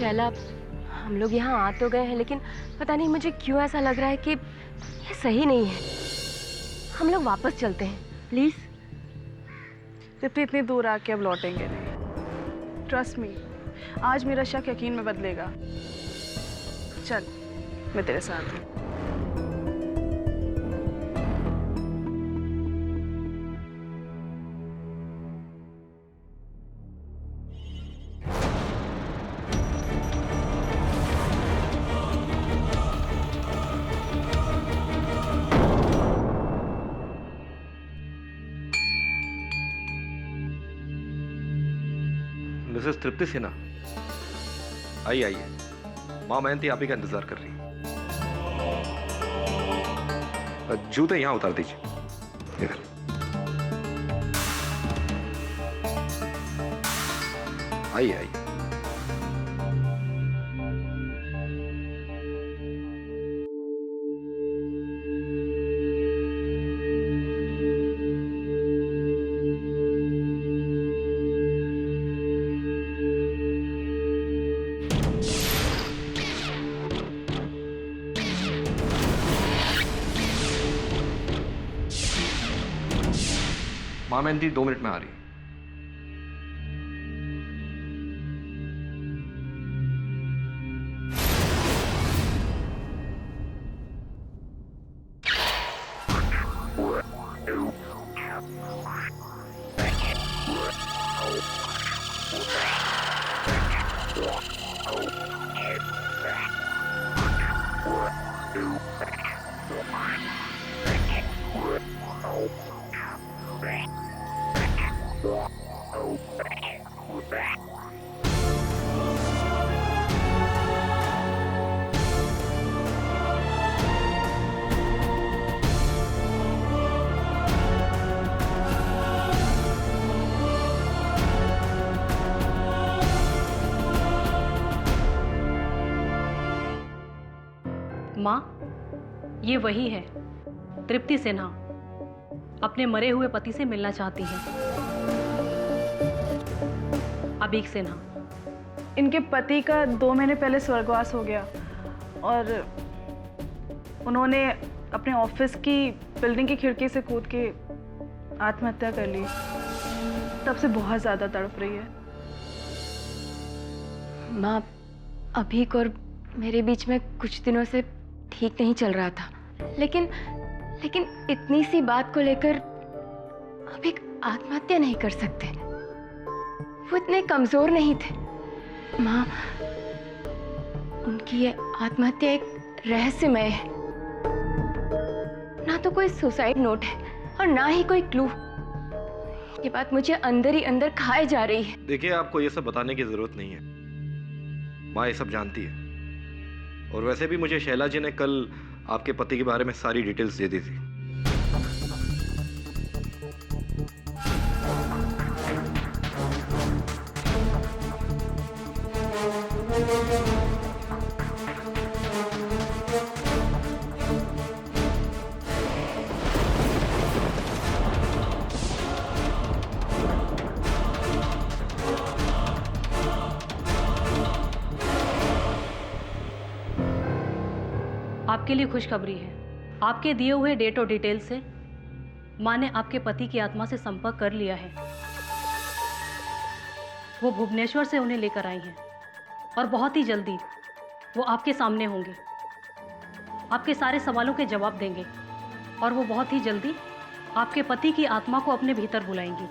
शैला, हम लोग यहाँ आ तो गए हैं, लेकिन पता नहीं मुझे क्यों ऐसा लग रहा है कि ये सही नहीं है। हम लोग वापस चलते हैं प्लीज। इतनी दूर आके अब लौटेंगे नहीं। ट्रस्ट मी, आज मेरा शक यकीन में बदलेगा। चल, मैं तेरे साथ हूँ। मिसेस तृप्ति सिन्हा, आइए आइए। माँ मेहंती आप ही का इंतजार कर रही है। जूते यहां उतार दीजिए। इधर आइए आइए। माँ मेहंती 2 मिनट में आ रही है। माँ, ये वही है तृप्ति सिन्हा, अपने मरे हुए पति से मिलना चाहती है। अभीक सिन्हा। इनके पति का 2 महीने पहले स्वर्गवास हो गया और उन्होंने अपने ऑफिस की बिल्डिंग की खिड़की से कूद के आत्महत्या कर ली। तब से बहुत ज्यादा तड़प रही है। माँ, अभीक और मेरे बीच में कुछ दिनों से ठीक नहीं चल रहा था, लेकिन इतनी सी बात को लेकर अभीक आत्महत्या नहीं कर सकते। वो इतने कमजोर नहीं थे। माँ, उनकी ये आत्महत्या एक रहस्यमय है। ना तो कोई सुसाइड नोट है और ना ही कोई क्लू। ये बात मुझे अंदर ही अंदर खाए जा रही है। देखिए, आपको ये सब बताने की जरूरत नहीं है। माँ ये सब जानती है। और वैसे भी मुझे शैला जी ने कल आपके पति के बारे में सारी डिटेल्स दे दी थी। आपके लिए खुशखबरी है। आपके दिए हुए डेट और डिटेल से माँ ने आपके पति की आत्मा से संपर्क कर लिया है। वो भुवनेश्वर से उन्हें लेकर आई हैं और बहुत ही जल्दी वो आपके सामने होंगे, आपके सारे सवालों के जवाब देंगे और वो बहुत ही जल्दी आपके पति की आत्मा को अपने भीतर बुलाएंगी।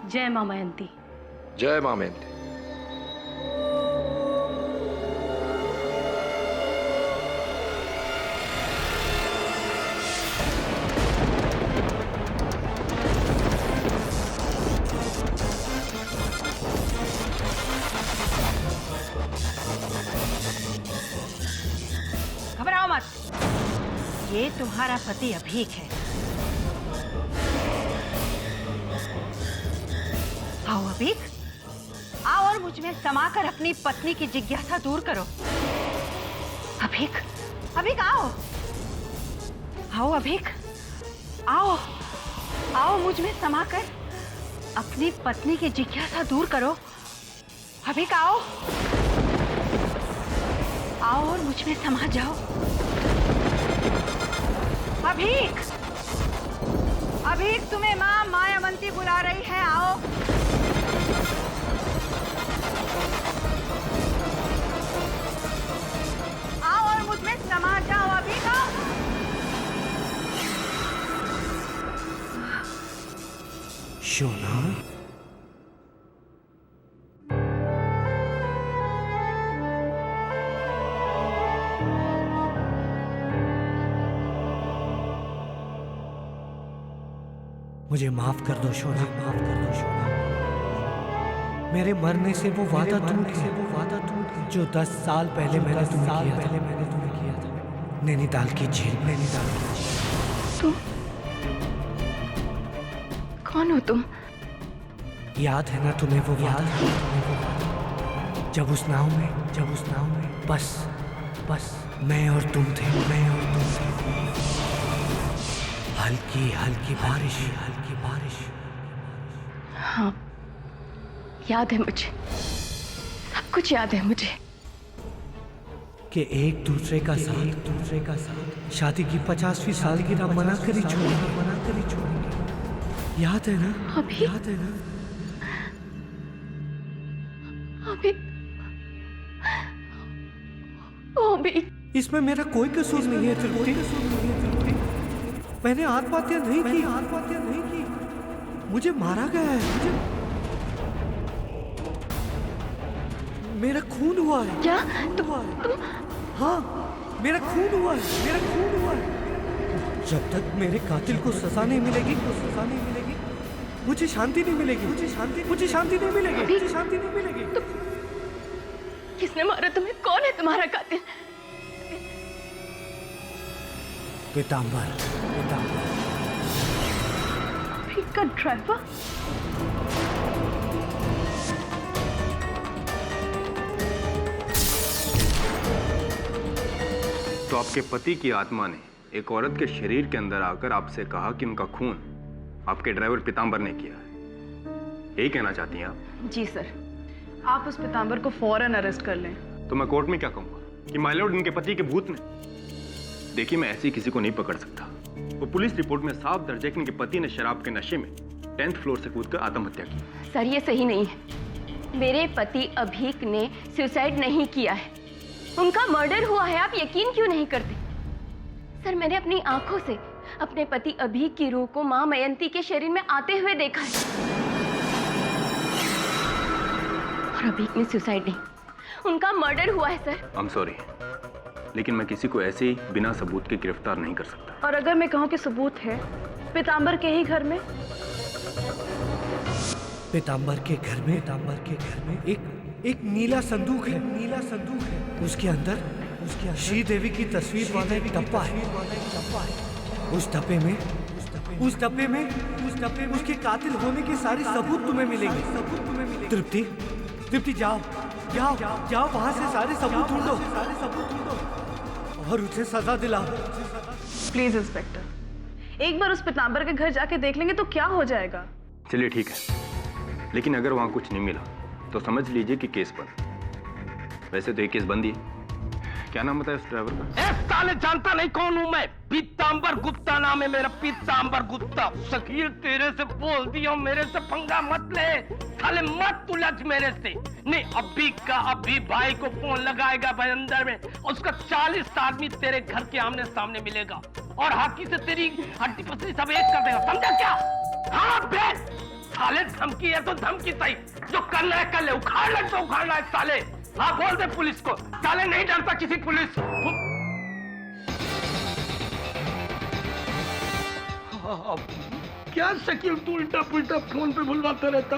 जय माँ मेहंती। जय माँ मेहंती। घबराओ मत, ये तुम्हारा पति अभीक है। आओ अभीक, आओ और मुझ में समाकर अपनी पत्नी की जिज्ञासा दूर करो। अभीक, अभीक आओ, आओ अभीक, आओ, आओ मुझ में समाकर अपनी पत्नी की जिज्ञासा दूर करो अभिक आओ, आओ और मुझ में समा जाओ। अभिक, अभिक तुम्हें माँ मायावंती बुला रही है, आओ। आओ और मुझ में समा जाओ, अभिक आओ। शोना, मुझे माफ कर दो शोना, माफ कर दो शोना। मेरे मरने से वो वादा टूट गया जो 10 साल पहले मैंने तुम्हें किया था, नैनीताल की झील, नैनीताल की झील। तुम कौन हो तुम? याद है ना तुम्हें वो वादा? जब उस नाव में बस मैं और तुम थे, हल्की हल्की बारिश। हाँ, याद है मुझे, सब कुछ याद है मुझे। कि एक दूसरे का साथ शादी की 50वीं सालगिरह मना कर ही छोड़ेंगे। याद है ना? अभी? याद है ना? अभी इसमें मेरा कोई कसूर नहीं है तृप्ति। मैंने आत्महत्या नहीं की, मुझे मारा गया है। मेरा खून हुआ है। क्या? हाँ, मेरा खून हुआ है। जब तक मेरे कातिल को सजा नहीं मिलेगी, मुझे शांति नहीं मिलेगी। किसने मारा तुम्हें? कौन है तुम्हारा कातिल? पीतांबर। अभिक का ड्राइवर? तो आपके पति की आत्मा ने एक औरत के शरीर के अंदर आकर आपसे कहा कि उनका खून आपके ड्राइवर पीतांबर ने किया है। यही कहना चाहती हैं आप? जी सर, आप उस पीतांबर को फौरन अरेस्ट कर लें। तो मैं कोर्ट में क्या कहूंगा कि माय लॉर्ड इनके पति के भूत ने? देखिए, मैं ऐसी किसी को नहीं पकड़ सकता। वो पुलिस रिपोर्ट में साफ दर्ज है कि इनके पति ने शराब के नशे में 10th फ्लोर से कूदकर आत्महत्या की। सर, ये सही नहीं है। मेरे पति अभीक ने सुसाइड नहीं किया है, उनका मर्डर हुआ है। आप यकीन क्यों नहीं करते? सर, मैंने अपनी आंखों से अपने पति अभीक की रूह को मां मयंती के शरीर में आते हुए देखा है। और अभीक ने सुसाइड नहीं, उनका मर्डर हुआ है सर। आई एम सॉरी, लेकिन मैं किसी को ऐसे ही बिना सबूत के गिरफ्तार नहीं कर सकता। और अगर मैं कहूं कि सबूत है पीतांबर के ही घर में? पीतांबर के घर में एक नीला संदूक है। उसके अंदर श्री देवी की तस्वीर वाला एक डब्बा है। उस डब्बे में उसके कातिल होने के सारे सबूत तुम्हें मिलेंगे। तृप्ति, जाओ वहां से सारे सबूत ढूंढो और उसे सजा दिलाओ। प्लीज इंस्पेक्टर, एक बार उस पीतांबर के घर जाके देख लेंगे तो क्या हो जाएगा? चलिए ठीक है, लेकिन अगर वहां कुछ नहीं मिला तो समझ लीजिए कि केस बंद। वैसे तो ये केस बंद ही है। क्या नाम बताया उस ड्राइवर का? साले जानता नहीं कौन हूं मैं। पीतांबर गुप्ता नाम है मेरा, पीतांबर गुप्ता। शकील, तेरे से बोल दिया, मेरे से पंगा मत ले साले, मत उलझ मेरे से। नहीं, अभी भाई को फोन लगाएगा भाई अंदर में, उसका 40 आदमी तेरे घर के आमने सामने मिलेगा और हाथी से तेरी हड्डी पसली सब एक कर देगा, समझा क्या? हाँ बेस, साले धमकी है तो धमकी सही, जो करना है कर ले, उखाड़ना है तो उखाड़ना है साले। हाँ बोल दे पुलिस को, साले नहीं डरता किसी पुलिस। क्या शकील तू उल्टा पुल्टा फोन पे बुलवाता रहता?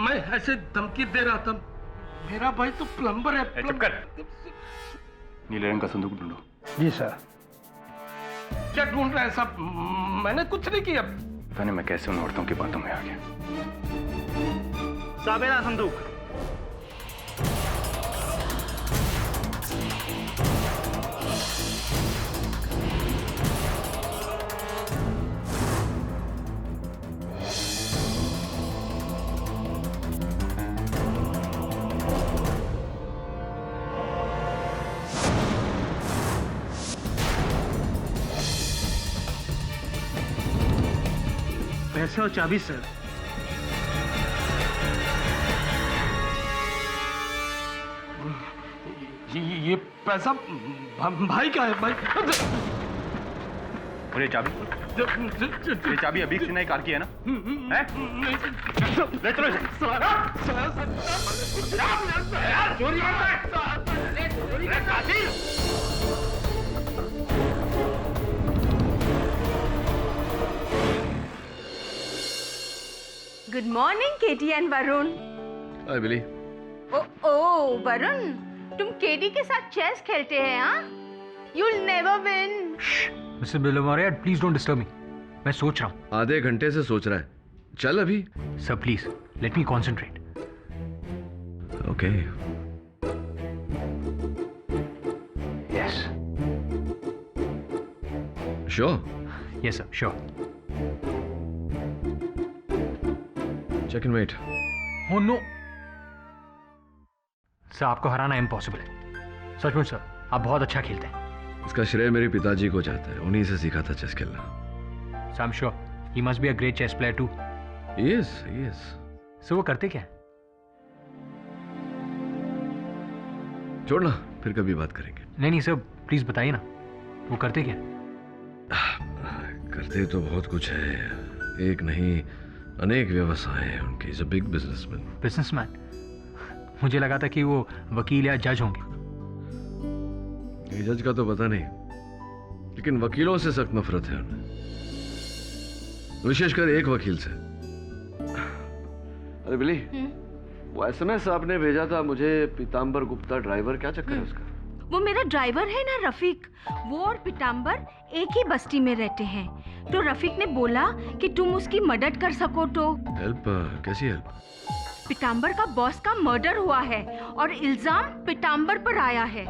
मैं ऐसे धमकी दे रहा था, मेरा भाई तो प्लम्बर है। चुप कर। नीले रंग का संदूक ढूंढो। जी सर। क्या ढूंढ रहे हैं सब? मैंने कुछ नहीं किया। पता नहीं मैं कैसे उन औरतों की बातों में आ गया। साबेरा संदूक। पैसे और चाबी सर। ये पैसा भाई का है भाई। और ये चाबी? ये चाबी अभी से नई कार की है ना? हैं? ले चलो इसे। चोरी करता है। Good morning Katie and Varun. Hi Billy. ओ वरुण, तुम केटी के साथ चेस खेलते हैं? हाँ, you'll never win. मिस्टर बिलोमारिया, प्लीज डोंट डिस्टर्ब मी। मैं सोच रहा हूँ। आधे घंटे से सोच रहा है, चल अभी। Sir please let me concentrate. Okay. Yes sure. Yes sir, sure. Check in wait. Oh no sir, आपको हराना इम्पॉसिबल है। सचमुच सर, आप बहुत अच्छा खेलते हैं। इसका श्रेय मेरे पिताजी को जाता है, उन्हीं से सीखा था चेस खेलना। So I am sure he must be a great chess player too. Yes yes. So वो करते क्या है? छोड़ना, फिर कभी बात करेंगे। नहीं सर, प्लीज बताइए ना, वो करते क्या? करते तो बहुत कुछ है, एक नहीं अनेक व्यवसाय हैं उनके। Is a big businessman. Businessman? मुझे लगा था कि वो वकील या जज होंगे। ये जज का तो पता नहीं, लेकिन वकीलों से सख्त नफरत है उन्हें, विशेषकर एक वकील से। अरे बिली, वो एसएमएस आपने भेजा था मुझे, पीतांबर गुप्ता ड्राइवर, क्या चक्कर है उसका? वो मेरा ड्राइवर है ना रफीक, वो और पीतांबर एक ही बस्ती में रहते हैं। तो रफीक ने बोला कि तुम उसकी मदद कर सको तो। हेल्प? कैसी हेल्प? पीतांबर का बॉस का मर्डर हुआ है और इल्जाम पीतांबर पर आया है।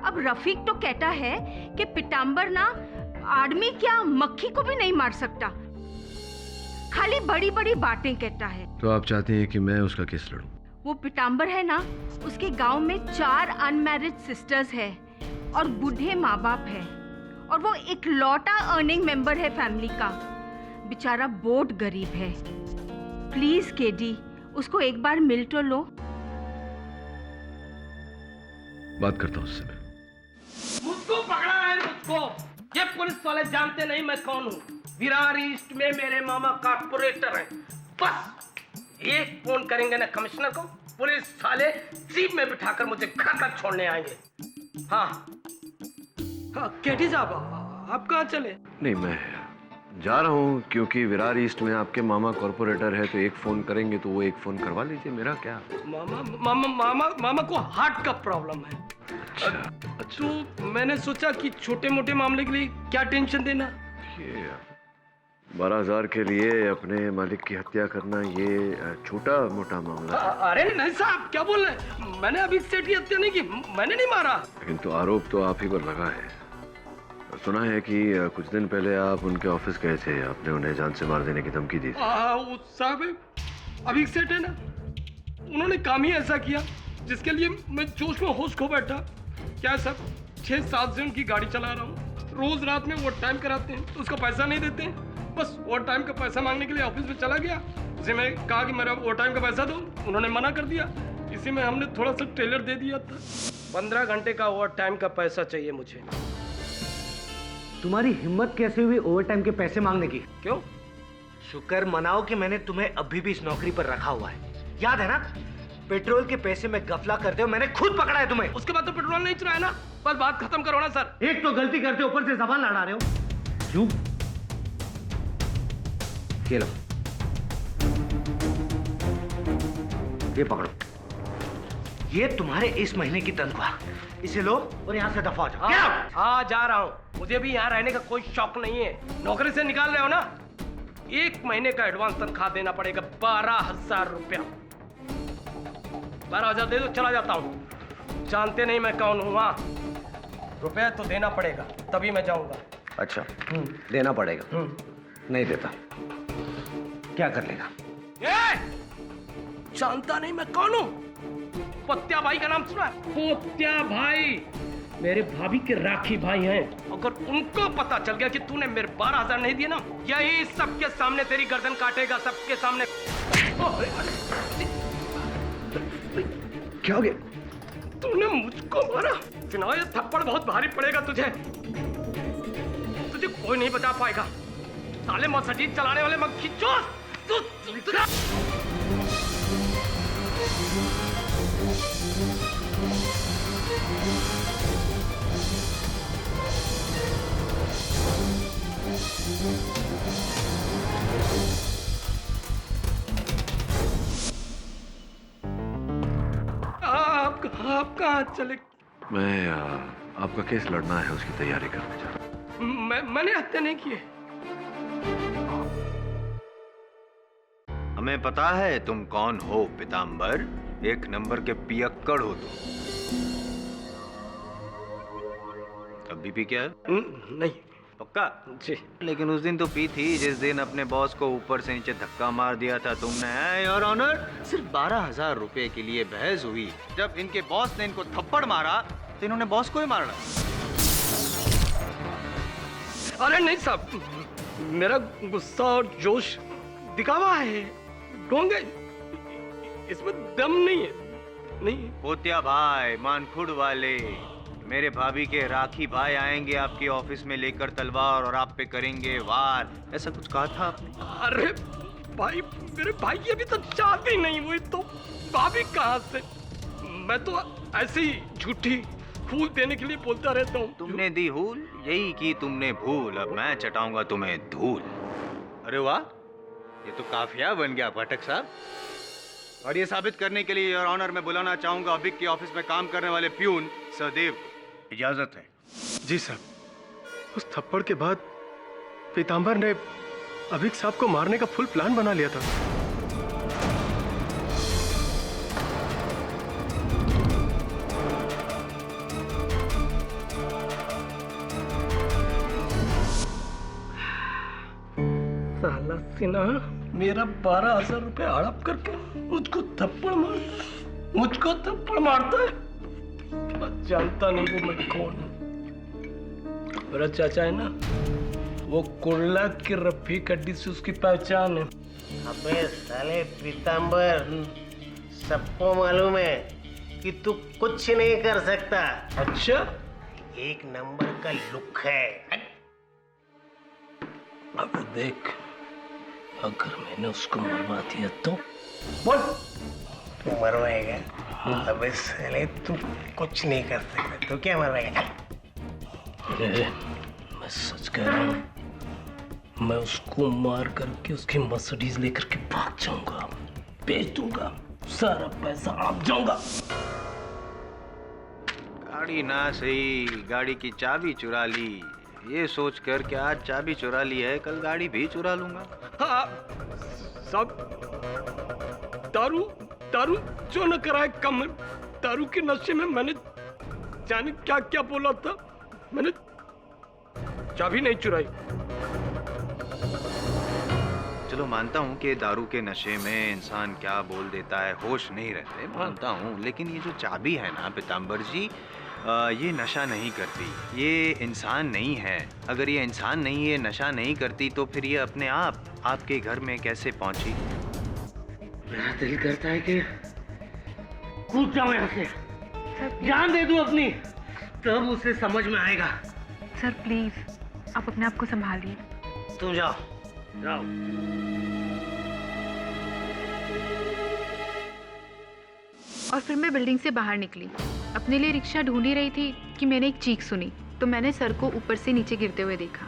अब रफीक तो कहता है कि पीतांबर ना आदमी क्या मक्खी को भी नहीं मार सकता, खाली बड़ी बड़ी बातें कहता है। तो आप चाहती हैं कि मैं उसका केस लड़ूं? वो पीतांबर है ना, उसके गांव में 4 अनमैरिड सिस्टर्स है और बूढ़े माँ बाप है, और वो इकलौता अर्निंग मेंबर है फैमिली का। बेचारा बहुत गरीब है। प्लीज केडी, उसको एक बार मिल तो लो। बात करता हूँ उससे मैं। मुझको पकड़ा है, मुझको। ये पुलिस वाले जानते नहीं मैं कौन हूँ। विरार ईस्ट में मेरे मामा कारपोरेटर हैं। बस एक फोन करेंगे ना कमिश्नर को, पुलिस साले जीप में बिठाकर मुझे घर तक छोड़ने आएंगे। हाँ केटी साहब, आप कहाँ चले? नहीं, मैं जा रहा हूँ क्योंकि विरार ईस्ट में आपके मामा कॉर्पोरेटर है, तो एक फोन करेंगे तो वो एक फोन करवा लीजिए। मेरा क्या? मामा को हार्ट का प्रॉब्लम है। तो मैंने सोचा कि छोटे मोटे मामले के लिए क्या टेंशन देना। ये 12,000 के लिए अपने मालिक की हत्या करना, ये छोटा मोटा मामला है। अरे नहीं साहब, क्या बोल रहे हैं? मैंने अभी सेठ की हत्या नहीं की, मैंने नहीं मारा। लेकिन तो आरोप तो आप ही पर लगा है। सुना है कि कुछ दिन पहले आप उनके ऑफिस गए थे, आपने उन्हें जान से मार देने की धमकी दी थी। साहब अभी सेठ है ना, उन्होंने काम ही ऐसा किया जिसके लिए मैं जोश में होश खो बैठा। क्या सब 6-7 से उनकी गाड़ी चला रहा हूँ, रोज रात में ओवर टाइम कराते हैं तो उसका पैसा नहीं देते हैं। बस ओवर टाइम का पैसा मांगने के लिए ऑफिस में चला गया, उसे मैं कहा कि मेरा ओवर टाइम का पैसा दो, उन्होंने मना कर दिया। इसी में हमने थोड़ा सा टेलर दे दिया था। 15 घंटे का ओवर टाइम का पैसा चाहिए मुझे। तुम्हारी हिम्मत कैसे हुई ओवरटाइम के पैसे मांगने की? क्यों? शुक्र मनाओ कि मैंने तुम्हें अभी भी इस नौकरी पर रखा हुआ है। याद है ना, पेट्रोल के पैसे में गफला करते हो, मैंने खुद पकड़ा है तुम्हें। उसके बाद तो पेट्रोल नहीं चलाया ना, बस बात खत्म करो ना सर। एक तो गलती करते ऊपर से जबान लड़ा रहे हो। क्यों? ये लो, ये पकड़ो, ये तुम्हारे इस महीने की तनख्वाह, इसे लो और यहाँ से दफा हो जाओ। हाँ जा रहा हूँ, मुझे भी यहाँ रहने का कोई शौक नहीं है। नौकरी से निकाल रहे हो ना, 1 महीने का एडवांस तनख्वाह देना पड़ेगा, 12,000 रुपया। 12,000 दे दो, चला जाता हूँ। जानते नहीं मैं कौन हूँ। वहाँ रुपया तो देना पड़ेगा, तभी मैं जाऊँगा। अच्छा, देना पड़ेगा। नहीं देता, क्या कर लेगा? जानता नहीं मैं कौन हूँ? पत्या भाई का नाम सुना है? पत्या भाई, मेरे भाभी के राखी भाई हैं। अगर उनको पता चल गया कि तूने मेरे 12,000 नहीं दिए ना, यही सबके सामने तेरी गर्दन काटेगा, सबके सामने। क्या हो गया? तूने मुझको मारा। सिन्हा, ये थप्पड़ बहुत भारी पड़ेगा तुझे। तुझे कोई नहीं बचा पाएगा। साले मर्सिडीज चलाने वाले मक्खी चोर। आप कहाँ चले? मैं आपका केस लड़ना है, उसकी तैयारी करने जा रहा हूँ। मैंने हत्या नहीं की है। हमें पता है तुम कौन हो पीताम्बर। एक नंबर के पियक्कड़ हो तुम। अभी भी क्या है? नहीं। पक्का? जी। लेकिन उस दिन तो पी थी जिस दिन अपने बॉस को ऊपर से नीचे धक्का मार दिया था तुमने। योर ऑनर, सिर्फ 12,000 रुपए के लिए बहस हुई। जब इनके बॉस ने इनको थप्पड़ मारा तो इन्होंने बॉस को ही मारना। अरे नहीं साहब, मेरा गुस्सा और जोश दिखावा है, ढोंगे। इसमें दम नहीं है। नहीं। पोतिया भाई, मानखुड़ वाले, मेरे भाभी के राखी भाई आएंगे आपके ऑफिस में लेकर तलवार और आप पे करेंगे वार, ऐसा कुछ कहा था आपने? अरे भाई, मेरे भाई की अभी तो शादी नहीं हुई तो भाभी कहाँ से? मैं तो ऐसे ही झूठी फूल देने के लिए बोलता रहता हूँ। तुमने दी हूल, यही की तुमने भूल। अब मैं चटाऊंगा तुम्हें धूल। अरे वाह, ये तो काफिया बन गया पाठक साहब। और ये साबित करने के लिए योर ऑनर मैं बुलाना चाहूंगा अभिक के ऑफिस में काम करने वाले प्यून सहदेव को। इजाजत है? जी साहब। उस थप्पड़ के बाद पीताम्बर ने अभिक साहब को मारने का फुल प्लान बना लिया था। साला सिन्हा मेरा 12,000 रुपए हड़प करके मुझको थप्पड़ मारता है। जानता नहीं वो मैं कौन हूँ। मेरा चाचा है ना, वो कुर्ला की रफीक हड्डी से उसकी पहचान है। अबे साले पीताम्बर, सबको मालूम है कि तू कुछ नहीं कर सकता। अच्छा? एक नंबर का लुक है। अब देख, अगर मैंने उसको मरवा दिया तो बोल। तू मरवाएगा? अबे साले तू कुछ नहीं कर सकता। तू क्या मरवाएगा? मैं सच कह रहा हूँ, मैं उसको मार करके उसकी मर्सिडीज लेकर के भाग जाऊंगा, बेच दूंगा, सारा पैसा आप जाऊंगा। गाड़ी ना सही, गाड़ी की चाबी चुरा ली। ये सोच कर कि आज चाबी चुरा ली है, कल गाड़ी भी चुरा लूंगा। हाँ, सब दारू जो न कराए कम है। दारू के नशे में मैंने जाने क्या क्या बोला था। मैंने चाबी नहीं चुराई। चलो मानता हूँ कि दारू के नशे में इंसान क्या बोल देता है, होश नहीं रहते, मानता हूँ। लेकिन ये जो चाबी है ना पीताम्बर जी, ये नशा नहीं करती, ये इंसान नहीं है। अगर ये इंसान नहीं है, नशा नहीं करती, तो फिर ये अपने आप आपके घर में कैसे पहुंची? मेरा दिल करता है कि कूद जाऊं यहाँ से, जान दे दूं अपनी, तब उसे समझ में आएगा। सर प्लीज, आप अपने आप को संभालिए। तुम जाओ। और फिर मैं बिल्डिंग से बाहर निकली, अपने लिए रिक्शा ढूंढ ही रही थी कि मैंने एक चीख सुनी। तो मैंने सर को ऊपर से नीचे गिरते हुए देखा।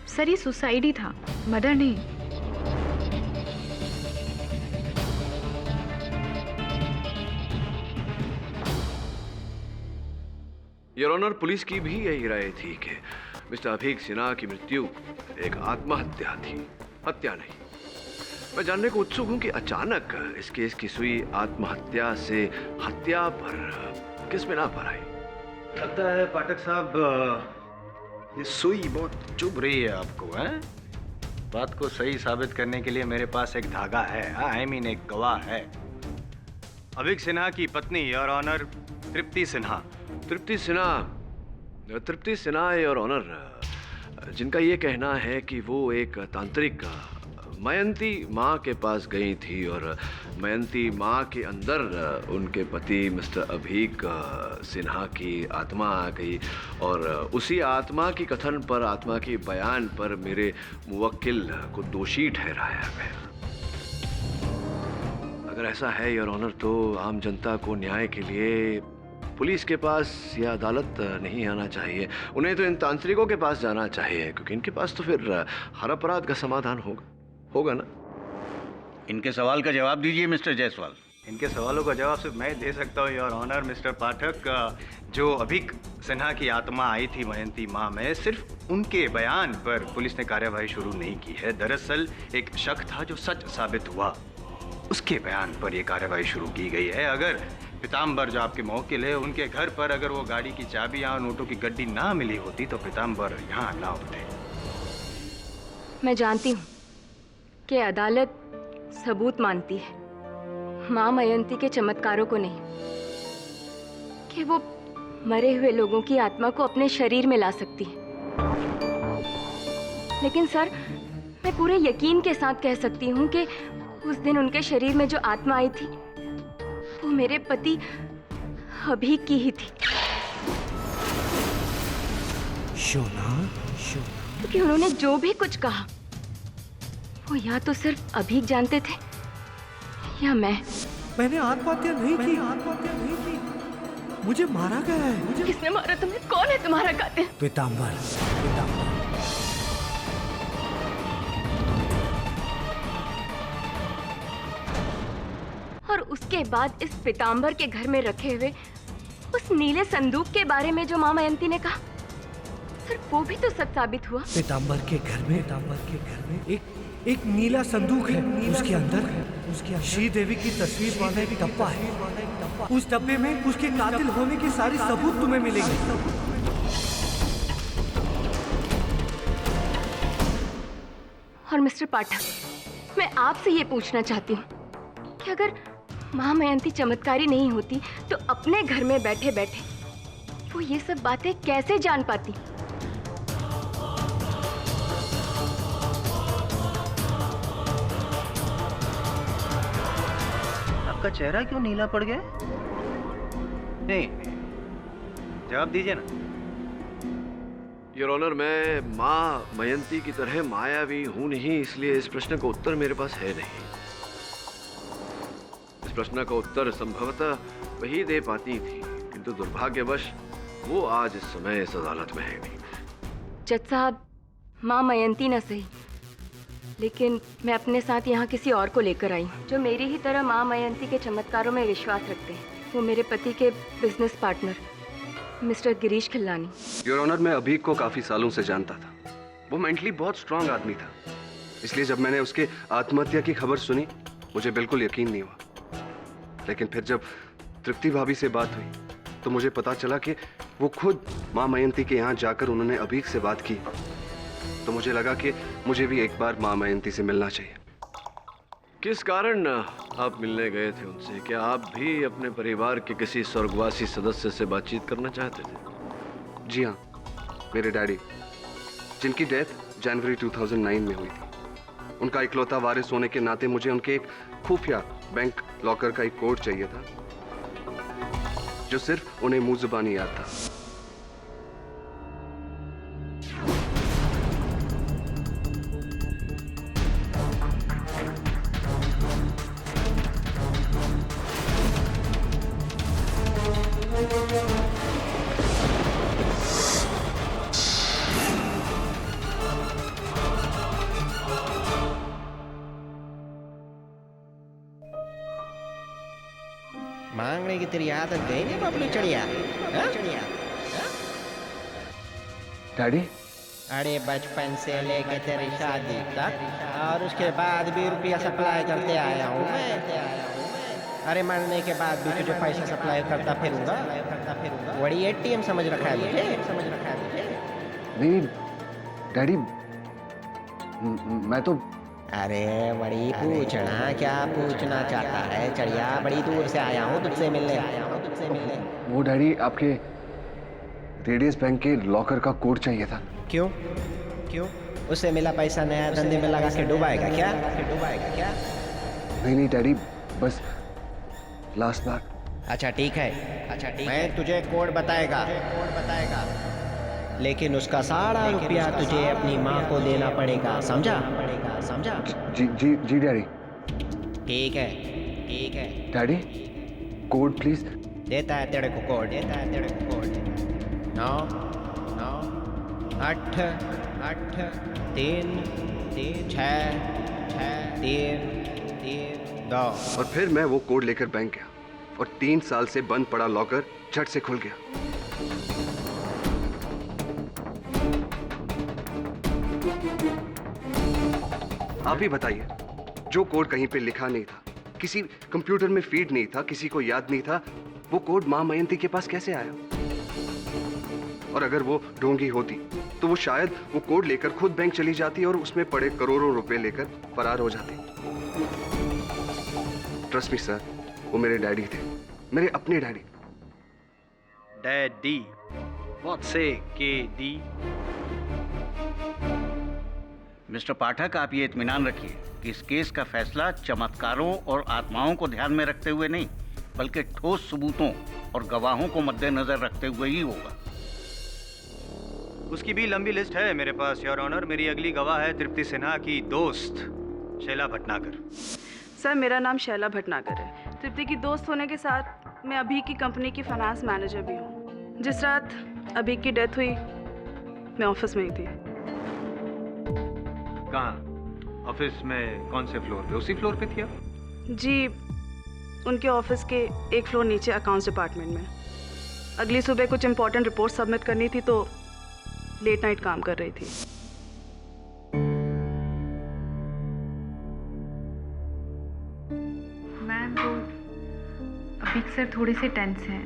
सर ये सुसाइड ही था, मर्डर नहीं। योर ऑनर, पुलिस की भी यही राय थी कि मिस्टर अभीक सिन्हा की मृत्यु एक आत्महत्या थी, हत्या नहीं। मैं जानने को उत्सुक हूं कि अचानक इस केस की सुई आत्महत्या से हत्या पर किस बिना पर आई? लगता है पाठक साहब ये सुई बहुत चुभ रही है आपको, हैं? बात को सही साबित करने के लिए मेरे पास एक धागा है, आई मीन एक गवाह है। अभिक सिन्हा की पत्नी your honour Tripti Sinha. Tripti Sinha Tripti Sinha your honour, जिनका ये कहना है कि वो एक तांत्रिक मयंती माँ के पास गई थी और मयंती माँ के अंदर उनके पति मिस्टर अभीक सिन्हा की आत्मा आ गई और उसी आत्मा की कथन पर, आत्मा की बयान पर मेरे मुवक्किल को दोषी ठहराया गया। अगर ऐसा है योर ऑनर तो आम जनता को न्याय के लिए पुलिस के पास या अदालत नहीं आना चाहिए, उन्हें तो इन तांत्रिकों के पास जाना चाहिए, क्योंकि इनके पास तो फिर हर अपराध का समाधान होगा ना। इनके सवाल का जवाब दीजिए मिस्टर जायसवाल। इनके सवालों का जवाब सिर्फ मैं दे सकता हूँ योर ऑनर मिस्टर पाठक। जो अभीक सिन्हा की आत्मा आई थी मयंती माँ में, सिर्फ उनके बयान पर पुलिस ने कार्यवाही शुरू नहीं की है। दरअसल एक शक था जो सच साबित हुआ, उसके बयान पर यह कार्यवाही शुरू की गई है। अगर पीताम्बर जो आपके मौकिल है, उनके घर पर अगर वो गाड़ी की चाबी या नोटों की गड्डी ना मिली होती तो पीताम्बर यहाँ ना होते। मैं जानती हूँ कि अदालत सबूत मानती है, माँ मयंती के चमत्कारों को नहीं, कि वो मरे हुए लोगों की आत्मा को अपने शरीर में ला सकती है। लेकिन सर, मैं पूरे यकीन के साथ कह सकती हूँ कि उस दिन उनके शरीर में जो आत्मा आई थी वो मेरे पति अभीक की ही थी। शोना, क्योंकि उन्होंने जो भी कुछ कहा वो या तो सिर्फ अभीक जानते थे या मैंने आत्महत्या नहीं की, मुझे मारा गया है। किसने मारा तुम्हें? कौन है तुम्हारा कातिल? पीताम्बर। और उसके बाद इस पीताम्बर के घर में रखे हुए उस नीले संदूक के बारे में जो माँ मयंती ने कहा, सिर्फ वो भी तो सच साबित हुआ। पीताम्बर के घर में एक नीला संदूक है, उसके अंदर श्री देवी की तस्वीर वाला एक डब्बा है। उस डब्बे में उसके कातिल होने के सारे सबूत तुम्हें मिलेंगे। और मिस्टर पाठक, मैं आपसे ये पूछना चाहती हूँ कि अगर माँ मयंती चमत्कारी नहीं होती तो अपने घर में बैठे बैठे वो ये सब बातें कैसे जान पाती? आपका चेहरा क्यों नीला पड़ गया? नहीं, जवाब दीजिए ना। योर ऑनर, मैं माँ मयंती की तरह मायावी हूं नहीं, इसलिए इस प्रश्न का उत्तर मेरे पास है नहीं। इस प्रश्न का उत्तर संभवतः वही दे पाती थी, किंतु दुर्भाग्यवश वो आज इस समय इस अदालत में है नहीं। जज साहब, माँ मयंती न सही, लेकिन मैं अपने साथ यहाँ किसी और को लेकर आई हूँ जो मेरी ही तरह माँ मयंती के चमत्कारों में विश्वास रखते हैं। वो मेरे पति के business partner Mr Girish Khillani. Your honour, मैं अभीक को काफी सालों से जानता था। वो मेंटली बहुत स्ट्रांग आदमी था, इसलिए जब मैंने उसके आत्महत्या की खबर सुनी मुझे बिल्कुल यकीन नहीं हुआ। लेकिन फिर जब तृप्ति भाभी से बात हुई तो मुझे पता चला कि वो खुद माँ मयंती के यहाँ जाकर उन्होंने अभीक से बात की। तो मुझे लगा कि मुझे भी एक बार माँ मयंती से मिलना चाहिए। किस कारण आप मिलने गए थे उनसे? क्या आप भी अपने परिवार के किसी स्वर्गवासी सदस्य से बातचीत करना चाहते थे? जी हाँ, मेरे डैडी, जिनकी डेथ जनवरी 2009 में हुई थी। उनका इकलौता वारिस होने के नाते मुझे उनके एक खुफिया बैंक लॉकर का एक कोड चाहिए था जो सिर्फ उन्हें मुंह जुबानी याद था। मांगने की तेरी आदत गई नहीं बबलू चढ़िया? डैडी, अरे बचपन से लेके तेरी शादी तक और उसके बाद भी रुपया सप्लाई करते आया हूँ मैं। अरे मरने के बाद भी तुझे पैसा सप्लाई करता फिरूंगा। बड़ी एटीएम समझ रखा है मुझे। नहीं डैडी, मैं तो अरे बड़ी पूछना, क्या पूछना चाहता है चढ़िया? बड़ी दूर से आया हूँ तुझसे मिलने। वो डैडी, आपके TDS बैंक के लॉकर का कोड चाहिए था। क्यों क्यों? उससे मिला पैसा नया धंधे में लगा के डुबाएगा क्या? नहीं डैडी, बस लास्ट बार। अच्छा ठीक है, मैं तुझे कोड बताएगा, लेकिन उसका सारा रुपया तुझे अपनी माँ को देना पड़ेगा, समझा? जी डैडी। ठीक है डैडी, कोड प्लीज। देता है तेरे को कोड। 9 8 3 6 3 2। और फिर मैं वो कोड लेकर बैंक गया और 3 साल से बंद पड़ा लॉकर झट से खुल गया। आप ही बताइए, जो कोड कहीं पे लिखा नहीं था, किसी कंप्यूटर में फीड नहीं था, किसी को याद नहीं था, वो कोड मां मयंती के पास कैसे आया? और अगर वो ढोंगी होती तो वो शायद वो कोड लेकर खुद बैंक चली जाती और उसमें पड़े करोड़ों रुपए लेकर फरार हो जाती। ट्रस्ट मी सर, वो मेरे डैडी थे, मेरे अपने डैडी। डैडी, व्हाट से KD? मिस्टर पाठक, आप ये इत्मीनान रखिए कि इस केस का फैसला चमत्कारों और आत्माओं को ध्यान में रखते हुए नहीं, बल्कि ठोस सबूतों और गवाहों को मद्देनजर रखते हुए ही होगा। उसकी भी लंबी लिस्ट है मेरे पास, योर ऑनर। मेरी अगली गवाह है तृप्ति सिन्हा की दोस्त शैला भटनागर। सर, मेरा नाम शैला भटनागर है। तृप्ति की दोस्त होने के साथ मैं अभी की कंपनी की फाइनेंस मैनेजर भी हूँ। जिस रात अभी की डेथ हुई, मैं ऑफिस में ही थी। कहाँ? ऑफिस में? कौन से फ्लोर पे? उसी फ्लोर पे थी आप? जी, उनके ऑफिस के एक फ्लोर नीचे अकाउंट्स डिपार्टमेंट में। अगली सुबह कुछ इम्पोर्टेंट रिपोर्ट सबमिट करनी थी तो लेट नाइट काम कर रही थी। मैम, वो अभी सर थोड़े से टेंस हैं,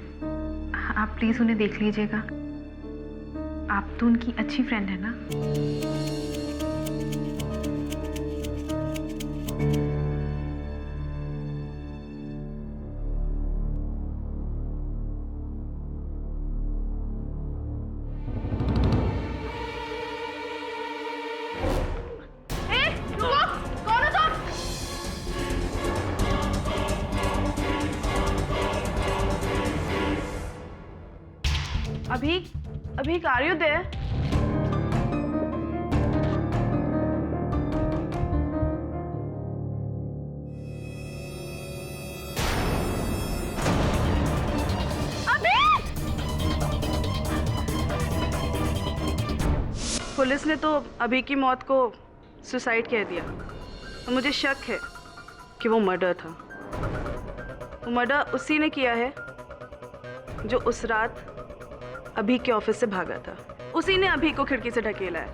आप प्लीज़ उन्हें देख लीजिएगा। आप तो उनकी अच्छी फ्रेंड है ना? अभी are you there? पुलिस ने तो अभी की मौत को सुसाइड कह दिया और मुझे शक है कि वो मर्डर था। वो मर्डर उसी ने किया है जो उस रात अभी के ऑफिस से भागा था। उसी ने अभी को खिड़की से ढकेला है।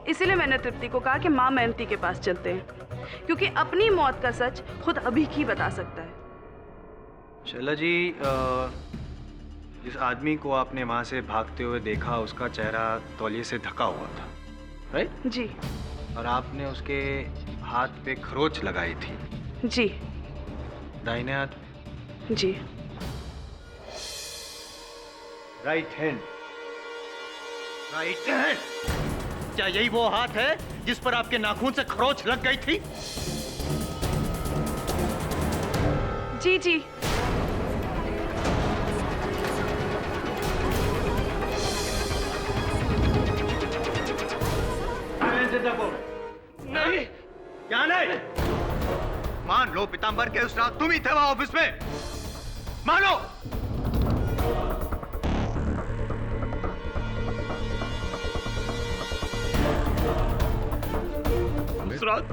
इसीलिए मैंने तृप्ति को कहा कि मां मयंती के पास चलते हैं, क्योंकि अपनी मौत का सच खुद अभी ही बता सकता है। शैला जी, जिस आदमी को आपने वहां से भागते हुए देखा, उसका चेहरा तौलिए से ढका हुआ था, राइट? जी। और आपने उसके हाथ पे खरोच लगाई थी? जी। दाहिने हाथ? जी। Right hand? Right hand? क्या यही वो हाथ है जिस पर आपके नाखून से खरोच लग गई थी? जी जी। नहीं। क्या नहीं? मान लो पीतांबर के उस रात तुम ही थे वहां ऑफिस में। मानो। उस रात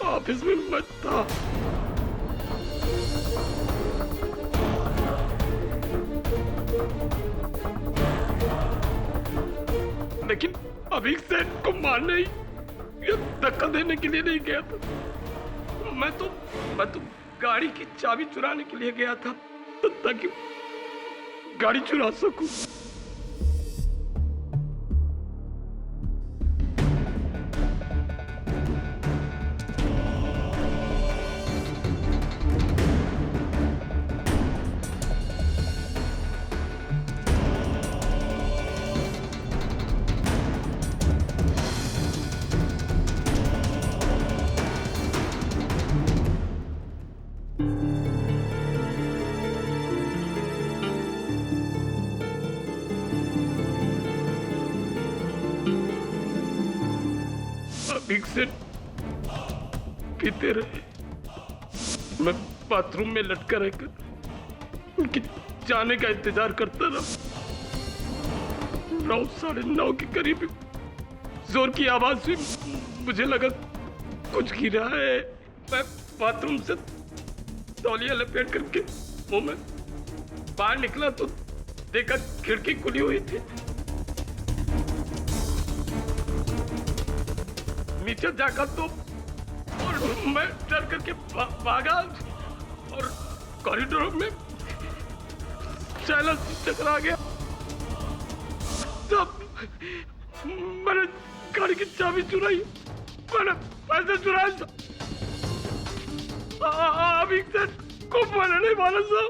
ऑफिस में मैं था। लेकिन अभी सेठ को मारने या धक्का देने के लिए नहीं गया था। मैं तो गाड़ी की चाबी चुराने के लिए गया था, ताकि गाड़ी चुरा सकूं। अभीक सेठ पीते रहे। मैं बाथरूम में लटका रहकर उनके जाने का इंतजार करता रहा। 9, 9:30 के करीब जोर की आवाज हुई। मुझे लगा कुछ गिरा है। मैं बाथरूम से तौलिया लपेट करके मुंह में बाहर निकला तो देखा खिड़की खुली हुई थी। नीचे जाकर तो और मैं डर करके भागा और कॉरिडोर में शैला टकरा गया। तब मैंने गाड़ी की चाबी चुराई, मैंने पैसे चुराए। अभी तक को मैंने नहीं मारा सर,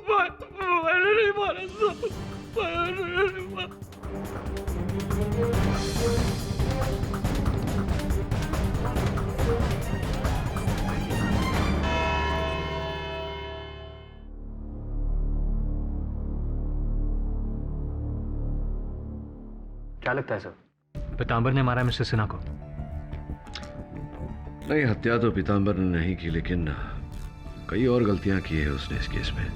मैंने नहीं मारा सर, मैंने नहीं मारा। क्या लगता है सर, पीताम्बर ने मारा मिस्टर सिन्हा को? नहीं, हत्या तो पीताम्बर ने नहीं की, लेकिन कई और गलतियां की है उसने इस केस में।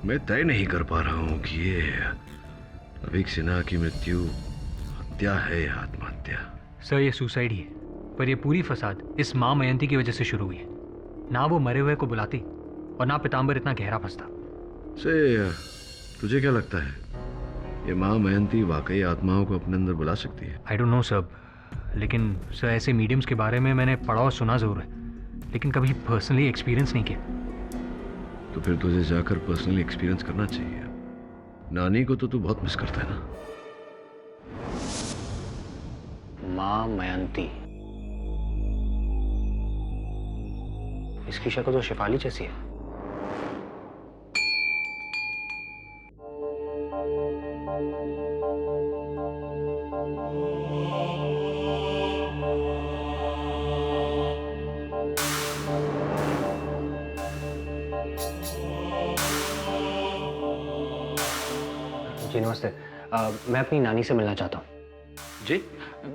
मैं तय नहीं कर पा रहा हूं कि ये अभीक सिन्हा की मृत्यु हत्या है या आत्महत्या। सर ये सुसाइड ही है, पर ये पूरी फसाद इस माँ मयंती की वजह से शुरू हुई है। ना वो मरे हुए को बुलाती और ना पीताम्बर इतना गहरा फंसता। से तुझे क्या लगता है, ये माँ मयंती वाकई आत्माओं को अपने अंदर बुला सकती है? आई डोंट नो सर, लेकिन सर ऐसे मीडियम्स के बारे में मैंने पढ़ा और सुना जरूर है, लेकिन कभी पर्सनली एक्सपीरियंस नहीं किया। तो फिर तुझे जाकर पर्सनली एक्सपीरियंस करना चाहिए। नानी को तो तू बहुत मिस करता है ना? माँ मयंती, इसकी शक्ल तो शेफाली जैसी है। जी नमस्ते, मैं अपनी नानी से मिलना चाहता हूँ। जी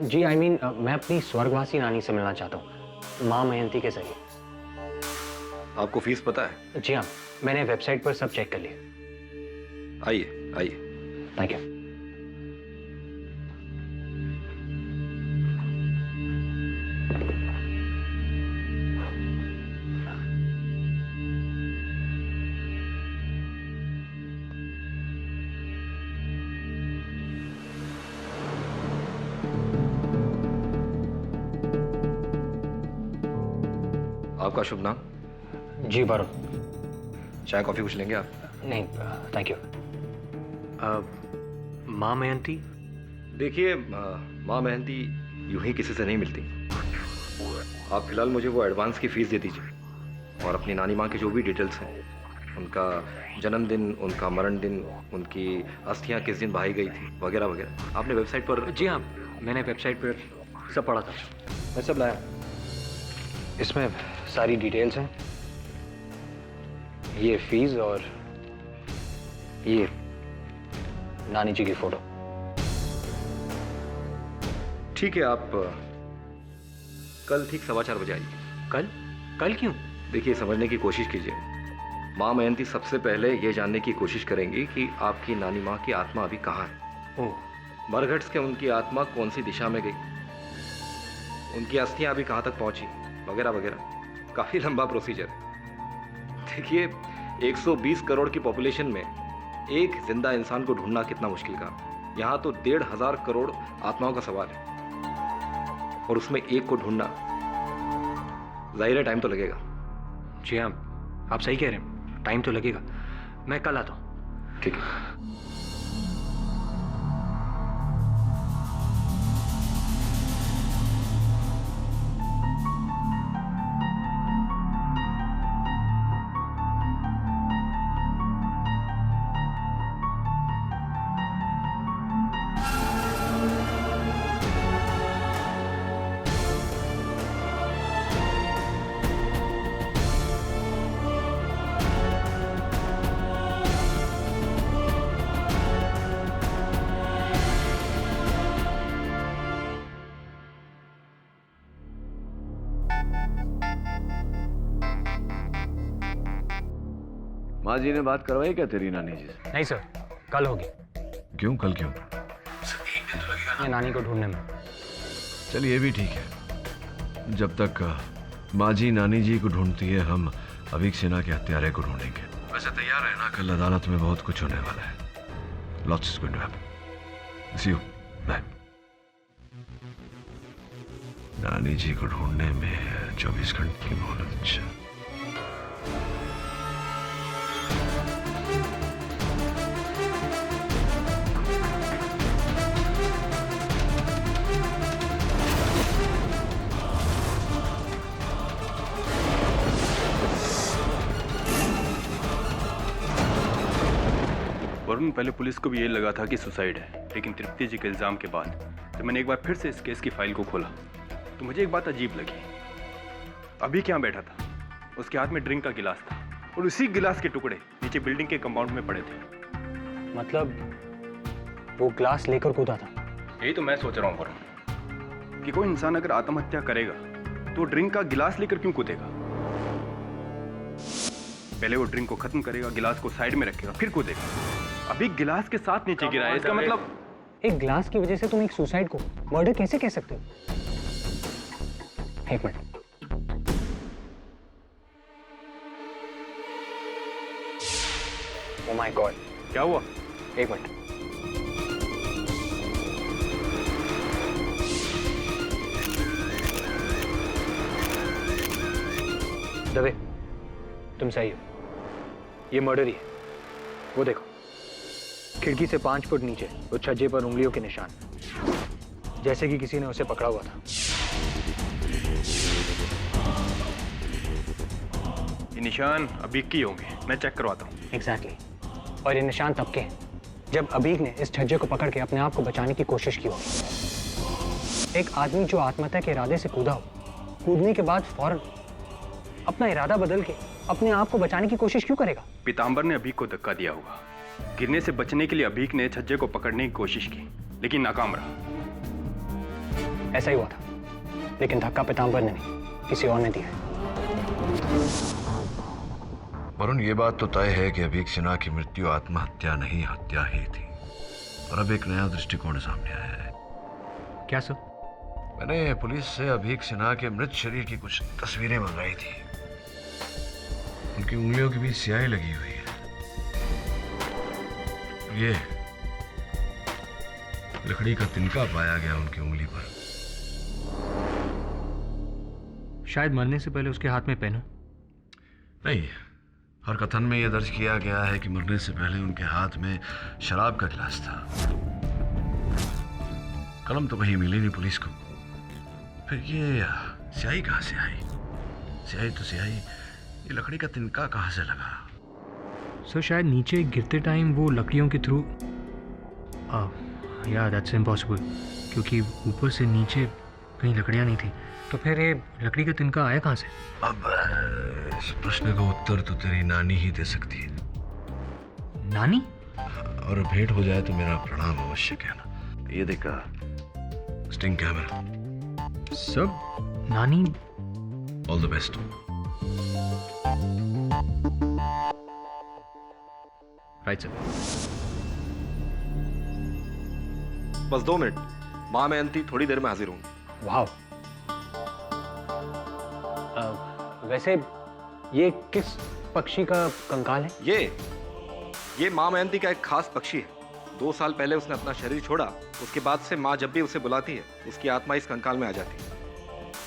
जी आई मीन मैं अपनी स्वर्गवासी नानी से मिलना चाहता हूँ, माँ मयंती के जरिए। आपको फीस पता है? जी हाँ, मैंने वेबसाइट पर सब चेक कर लिया। आइए आइए। Thank you. आपका शुभ नाम? जी वरुण। चाय कॉफी कुछ लेंगे आप? नहीं थैंक यू। माँ मयंती? देखिए माँ मयंती यूं ही किसी से नहीं मिलती। आप फिलहाल मुझे वो एडवांस की फीस दे दीजिए और अपनी नानी माँ की जो भी डिटेल्स हैं, उनका जन्मदिन, उनका मरण दिन, उनकी अस्थियाँ किस दिन बहाई गई थी वगैरह वगैरह। आपने वेबसाइट पर? जी हाँ, मैंने वेबसाइट पर सब पढ़ा था। मैं सब लाया। इसमें सारी डिटेल्स हैं, ये फीस और ये नानी जी की फोटो। ठीक है, आप कल ठीक 4:15 बजे आइए। कल? कल क्यों? देखिए, समझने की कोशिश कीजिए। माँ मयंती सबसे पहले ये जानने की कोशिश करेंगी कि आपकी नानी माँ की आत्मा अभी कहाँ है। ओह। मरघट्स के उनकी आत्मा कौन सी दिशा में गई, उनकी अस्थियां अभी कहाँ तक पहुंची वगैरह वगैरह। काफी लंबा प्रोसीजर है। देखिए, 120 करोड़ की पॉपुलेशन में एक जिंदा इंसान को ढूंढना कितना मुश्किल काम। यहाँ तो 1,500 करोड़ आत्माओं का सवाल है और उसमें एक को ढूंढना, जाहिर है टाइम तो लगेगा। जी हाँ, आप सही कह रहे हैं, टाइम तो लगेगा। मैं कल आता हूँ। ठीक है। माँ जी ने बात करवाई क्या तेरी नानी जी से? नहीं सर, कल होगी। क्यों कल क्यों? ये नानी को ढूंढने में। चल ये भी ठीक है। जब तक माँ जी नानी जी को ढूंढती है, हम अभीक सिन्हा के हत्यारे को ढूंढेंगे। वैसे तैयार है ना, कल अदालत में बहुत कुछ होने वाला है। Lots is going to happen. See you. Bye. नानी जी को ढूंढने में 24 घंटे की मोहलत। वरुण, पहले पुलिस को भी ये लगा था कि सुसाइड है, लेकिन तृप्ति जी के इल्जाम के बाद जब मैंने एक बार फिर से इस केस की फाइल को खोला तो मुझे एक बात अजीब लगी। अभी क्या बैठा था, उसके हाथ में ड्रिंक का गिलास था और उसी गिलास के टुकड़े नीचे बिल्डिंग के कंपाउंड में पड़े थे। मतलब वो ग्लास लेकर कूदा था? यही तो मैं सोच रहा हूँ वरुण, कि कोई इंसान अगर आत्महत्या करेगा तो ड्रिंक का गिलास लेकर क्यों कूदेगा? पहले वो ड्रिंक को खत्म करेगा, गिलास को साइड में रखेगा, फिर कूदेगा। अभी गिलास के साथ नीचे गिरा है, इसका मतलब एक ग्लास की वजह से तुम एक सुसाइड को मर्डर कैसे कह सकते हो? एक मिनट। ओह माय गॉड, क्या हुआ? एक मिनट। दबे, तुम सही हो, ये मर्डर ही है। वो देखो, खिड़की से 5 फुट नीचे उस छज्जे पर उंगलियों के निशान, जैसे कि किसी ने उसे पकड़ा हुआ था। ये निशान अभी की होंगे, मैं चेक करवाता हूँ। एग्जैक्टली। और ये निशान तब के हैं जब अबीक ने इस छज्जे को पकड़ के अपने आप को बचाने की कोशिश की होगी। एक आदमी जो आत्महत्या के इरादे से कूदा हो, कूदने के बाद फौरन अपना इरादा बदल के अपने आप को बचाने की कोशिश क्यों करेगा? पीताम्बर ने अभीक को धक्का दिया होगा। गिरने से बचने के लिए अभीक ने छज्जे को पकड़ने की कोशिश की, लेकिन नाकाम रहा। ऐसा ही हुआ था, लेकिन धक्का पीताम्बर ने नहीं, किसी और ने दिया है। वरुण, ये बात तो तय है कि अभीक सिन्हा की मृत्यु आत्महत्या नहीं, हत्या ही थी। और अब एक नया दृष्टिकोण सामने आया है। क्या सर? मैंने पुलिस से अभीक सिन्हा के मृत शरीर की कुछ तस्वीरें मंगाई थी। उनकी उंगलियों के बीच स्याही लगी हुई है। ये लकड़ी का तिनका पाया गया उनकी उंगली पर। शायद मरने से पहले उसके हाथ में पेन हो। नहीं, हर कथन में यह दर्ज किया गया है कि मरने से पहले उनके हाथ में शराब का गिलास था। कलम तो कहीं मिली नहीं पुलिस को। फिर ये स्याही कहाँ से आई? स्याही तो स्याही, ये लकड़ी का तिनका कहाँ से लगा? सर शायद नीचे गिरते टाइम वो लकड़ियों के थ्रू, या दैट्स इम्पॉसिबल, क्योंकि ऊपर से नीचे कहीं लकड़ियाँ नहीं थी। तो फिर ये लकड़ी का तिनका आया कहाँ से? अब इस प्रश्न का उत्तर तो तेरी नानी ही दे सकती है। नानी? और भेंट हो जाए तो मेरा प्रणाम अवश्य कहना। ये देखा स्टिंग कैमरा। सब नानी। All the best. Right sir. बस 2 मिनट, माँ मयंती थोड़ी देर में हाजिर होंगी। वाह। वैसे ये किस पक्षी का कंकाल है? ये माँ मयंती का एक खास पक्षी है। 2 साल पहले उसने अपना शरीर छोड़ा। उसके बाद से माँ जब भी उसे बुलाती है, उसकी आत्मा इस कंकाल में आ जाती है।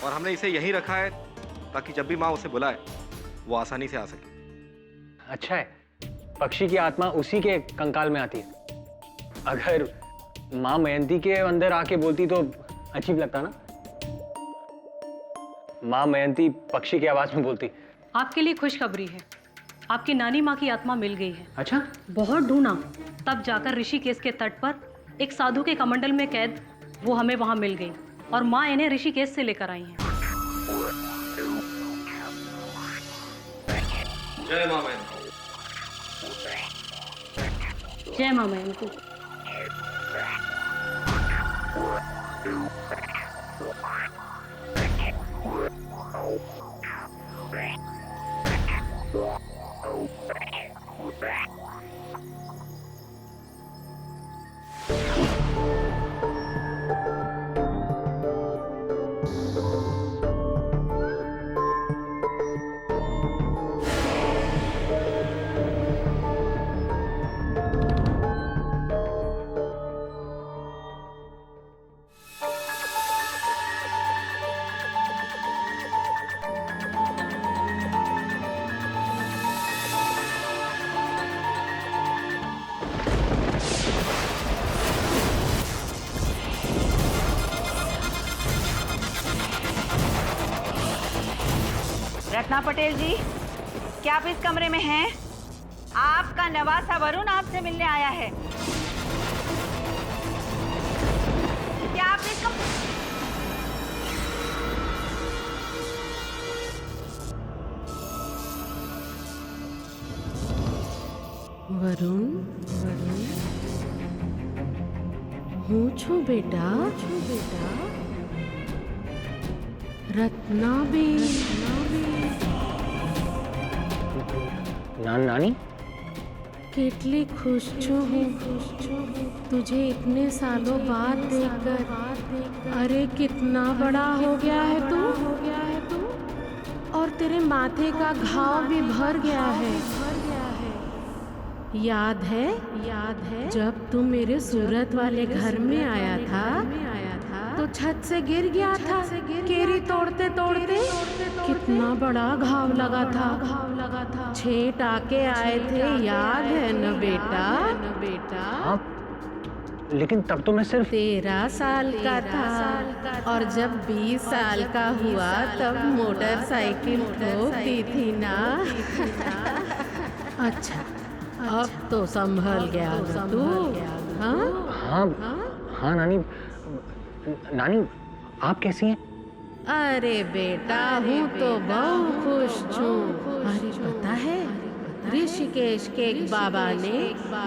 और हमने इसे यहीं रखा है ताकि जब भी माँ उसे बुलाए वो आसानी से आ सके। अच्छा है, पक्षी की आत्मा उसी के कंकाल में आती है। अगर माँ मयंती के अंदर आके बोलती तो अजीब लगता ना। माँ मयंती पक्षी की आवाज में बोलती। आपके लिए खुशखबरी है, आपकी नानी माँ की आत्मा मिल गई है। अच्छा? बहुत ढूंढा, तब जाकर ऋषिकेश के तट पर एक साधु के कमंडल में कैद वो हमें वहां मिल गई और माँ इन्हें ऋषिकेश से लेकर आई हैं। जय माँ मयंती। जय माँ मयंती। रत्ना पटेल जी, क्या आप इस कमरे में हैं? आपका नवासा वरुण आपसे मिलने आया है। क्या आप इस वरुण वरुण હું છું બેટા रत्नाबेन नानी કેટલી ખુશ છું હું तुझे इतने सालों बाद देखकर। अरे कितना बड़ा हो गया है तू और तेरे माथे का घाव भी भर गया है। याद है जब तू मेरे सूरत वाले घर में आया था तो छत से गिर गया था केरी तोड़ते तोड़ते। कितना बड़ा घाव लगा था 6 टाके आए थे, याद है न बेटा? हाँ, लेकिन तब तो मैं सिर्फ 13 साल का था और जब 20 साल का हुआ तब मोटरसाइकिल ठोक दी थी ना। अच्छा, अब तो संभल गया ना तू? हाँ नानी। नानी आप कैसी हैं? अरे बेटा हूँ तो बहुत खुश हूँ। अरे पता है ऋषिकेश के एक बाबा ने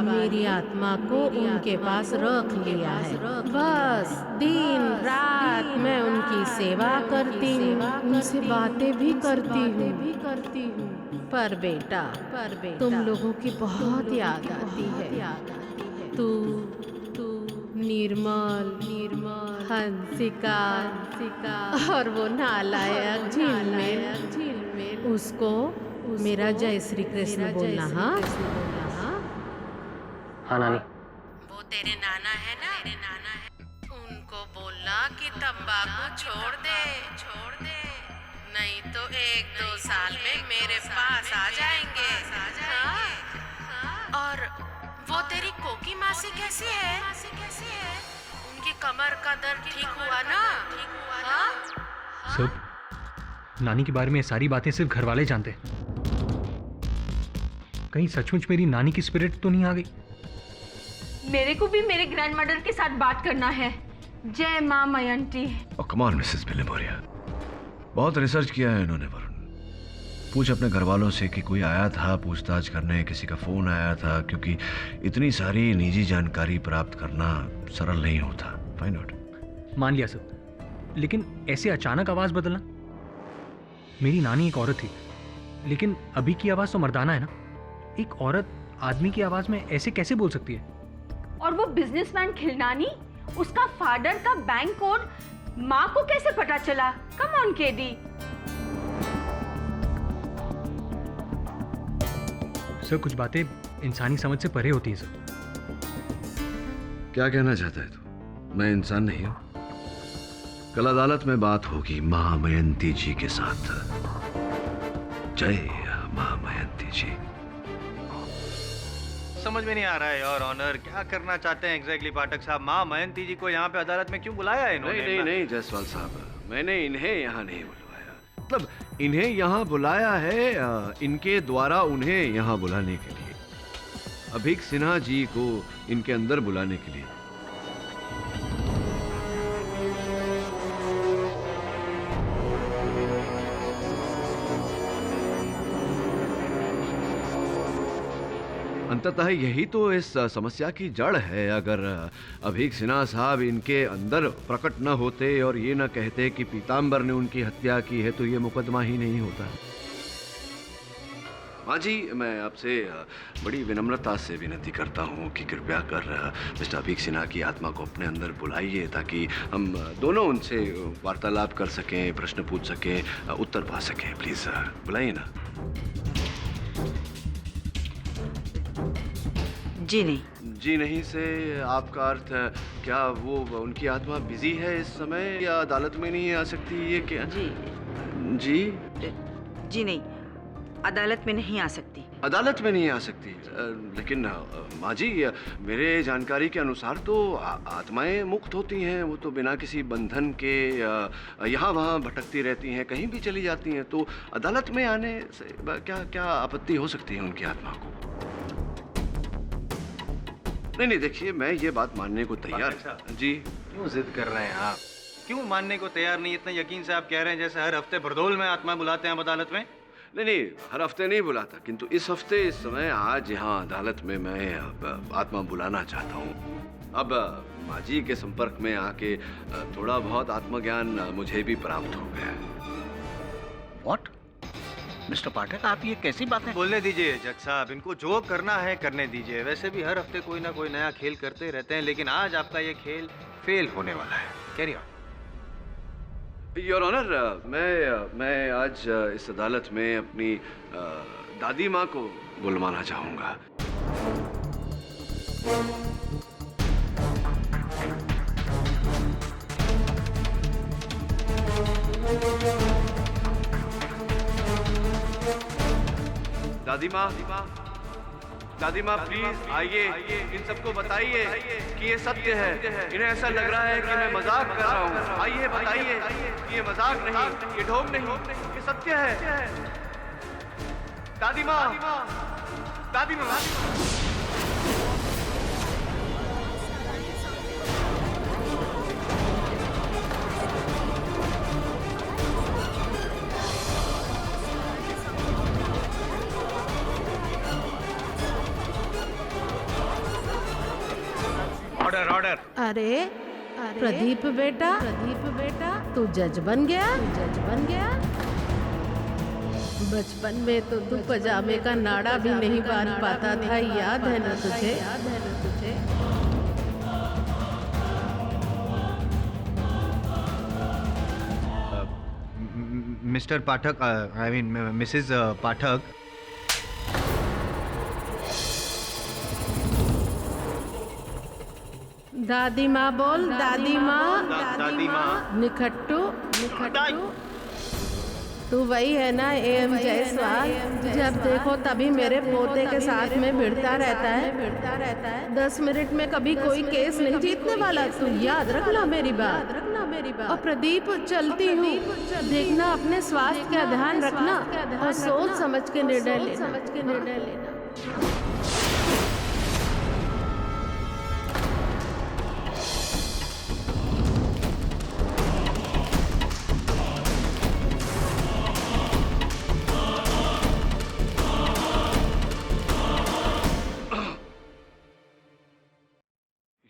मेरी आत्मा को उनके पास रख लिया है। बस दिन रात मैं उनकी सेवा करती हूँ, उनसे बातें भी करती हूँ। पर बेटा तुम लोगों की बहुत याद आती है। तू निर्मल हंसिका और वो नालायक झिलमिल, उसको मेरा जय श्री कृष्ण बोलना। हाँ नानी। वो तेरे नाना है ना, उनको बोलना कि तंबाकू छोड़ दे नहीं तो 1-2 साल में मेरे पास आ जाएंगे। और वो तेरी कोकी मासी कैसी है? उनकी कमर का दर्द ठीक हुआ ना? सब नानी के बारे में सारी बातें सिर्फ घर वाले जानते हैं। कहीं सचमुच मेरी नानी की स्पिरिट तो नहीं आ गई? मेरे को भी मेरे ग्रैंडमदर के साथ बात करना है। जय माँ मयंती। कम ऑन मिसेस बिलेमोरिया, बहुत रिसर्च किया है इन्होंने वरुण। पूछ अपने घर वालों से कि कोई आया था पूछताछ करने, किसी का फोन आया था, क्योंकि इतनी सारी निजी जानकारी प्राप्त करना सरल नहीं होता। Find out. मान लिया सब, लेकिन ऐसे अचानक आवाज बदलना। मेरी नानी एक औरत थी, लेकिन अभी की आवाज तो मर्दाना है ना। एक औरत आदमी की आवाज में ऐसे कैसे बोल सकती है? और वो बिजनेसमैन खिलनानी, उसका फादर का बैंक कोड माँ को कैसे पता चला? Come on KD. सर कुछ बातें इंसानी समझ से परे होती है सर। क्या कहना चाहता है तू? मैं इंसान नहीं हूं? कल अदालत में बात होगी महामयंती जी के साथ। जय महामयंती जी। समझ में नहीं आ रहा है योर ऑनर, क्या करना चाहते हैं एग्जैक्टली पाठक साहब? माँ मयंती जी को यहाँ पे अदालत में क्यों बुलाया है इन्होंने? नहीं जायसवाल साहब, मैंने इन्हें यहाँ नहीं बुलवाया। मतलब इन्हें यहाँ बुलाया है इनके द्वारा उन्हें यहाँ बुलाने के लिए, अभीक सिन्हा जी को इनके अंदर बुलाने के लिए। अंततः यही तो इस समस्या की जड़ है। अगर अभीक सिन्हा साहब इनके अंदर प्रकट न होते और ये न कहते कि पीताम्बर ने उनकी हत्या की है, तो ये मुकदमा ही नहीं होता। माँ जी, मैं आपसे बड़ी विनम्रता से विनती करता हूँ कि कृपया कर मिस्टर अभीक सिन्हा की आत्मा को अपने अंदर बुलाइए, ताकि हम दोनों उनसे वार्तालाप कर सकें, प्रश्न पूछ सकें, उत्तर पा सकें। प्लीज़ बुलाइए ना। जी नहीं। जी नहीं से आपका अर्थ क्या वो उनकी आत्मा बिजी है इस समय, या अदालत में नहीं आ सकती, ये क्या? जी जी नहीं, अदालत में नहीं आ सकती। अदालत में नहीं आ सकती? लेकिन माँ जी, मेरे जानकारी के अनुसार तो आत्माएं मुक्त होती हैं, वो तो बिना किसी बंधन के यहाँ वहाँ भटकती रहती हैं, कहीं भी चली जाती हैं, तो अदालत में आने से क्या क्या आपत्ति हो सकती है उनकी आत्मा को? नहीं, देखिए, मैं ये बात मानने को तैयार। जी, क्यों जिद कर रहे हैं आप? क्यों मानने को तैयार नहीं? इतना यकीन से आप कह रहे हैं जैसे हर हफ्ते बरदौल में आत्मा बुलाते हैं आप अदालत में। नहीं, हर हफ्ते नहीं बुलाता, किंतु इस हफ्ते, इस समय, आज यहाँ अदालत में मैं आत्मा बुलाना चाहता हूँ। अब माँ जी के संपर्क में आके थोड़ा बहुत आत्मज्ञान मुझे भी प्राप्त हो गया है। व्हाट? मिस्टर पाठक, आप ये कैसी बातें बोलने दीजिए जज साहब, इनको जो करना है करने दीजिए। वैसे भी हर हफ्ते कोई ना कोई नया खेल करते रहते हैं, लेकिन आज आपका ये खेल फेल होने वाला है। Carry on. योर ऑनर, मैं आज इस अदालत में अपनी दादी माँ को बुलवाना चाहूँगा। दादी माँ प्लीज आइए, इन सबको बताइए कि ये सत्य है। इन्हें ऐसा लग रहा है कि मैं मजाक कर रहा हूँ। आइए, बताइए कि ये मजाक नहीं, ये ढोंग नहीं, ये सत्य है। दादी माँ। ऑर्डर। अरे प्रदीप बेटा, तू जज बन गया। बचपन में तो तू पजामे का नाड़ा भी नहीं बांध पाता था, याद है ना तुझे? Mr Pathak, I mean Mrs Pathak, दादी माँ बोल, दादी माँ। दादी माँ। निखट्टू, तू वही है ना एम जायसवाल? जब देखो तभी मेरे पोते के साथ में भिड़ता रहता है। 10 मिनट में कभी कोई केस नहीं जीतने वाला। तू याद रखना मेरी बात। और प्रदीप, चलती हूँ, देखना अपने स्वास्थ्य का ध्यान रखना और सोच समझ के निर्णय लेना।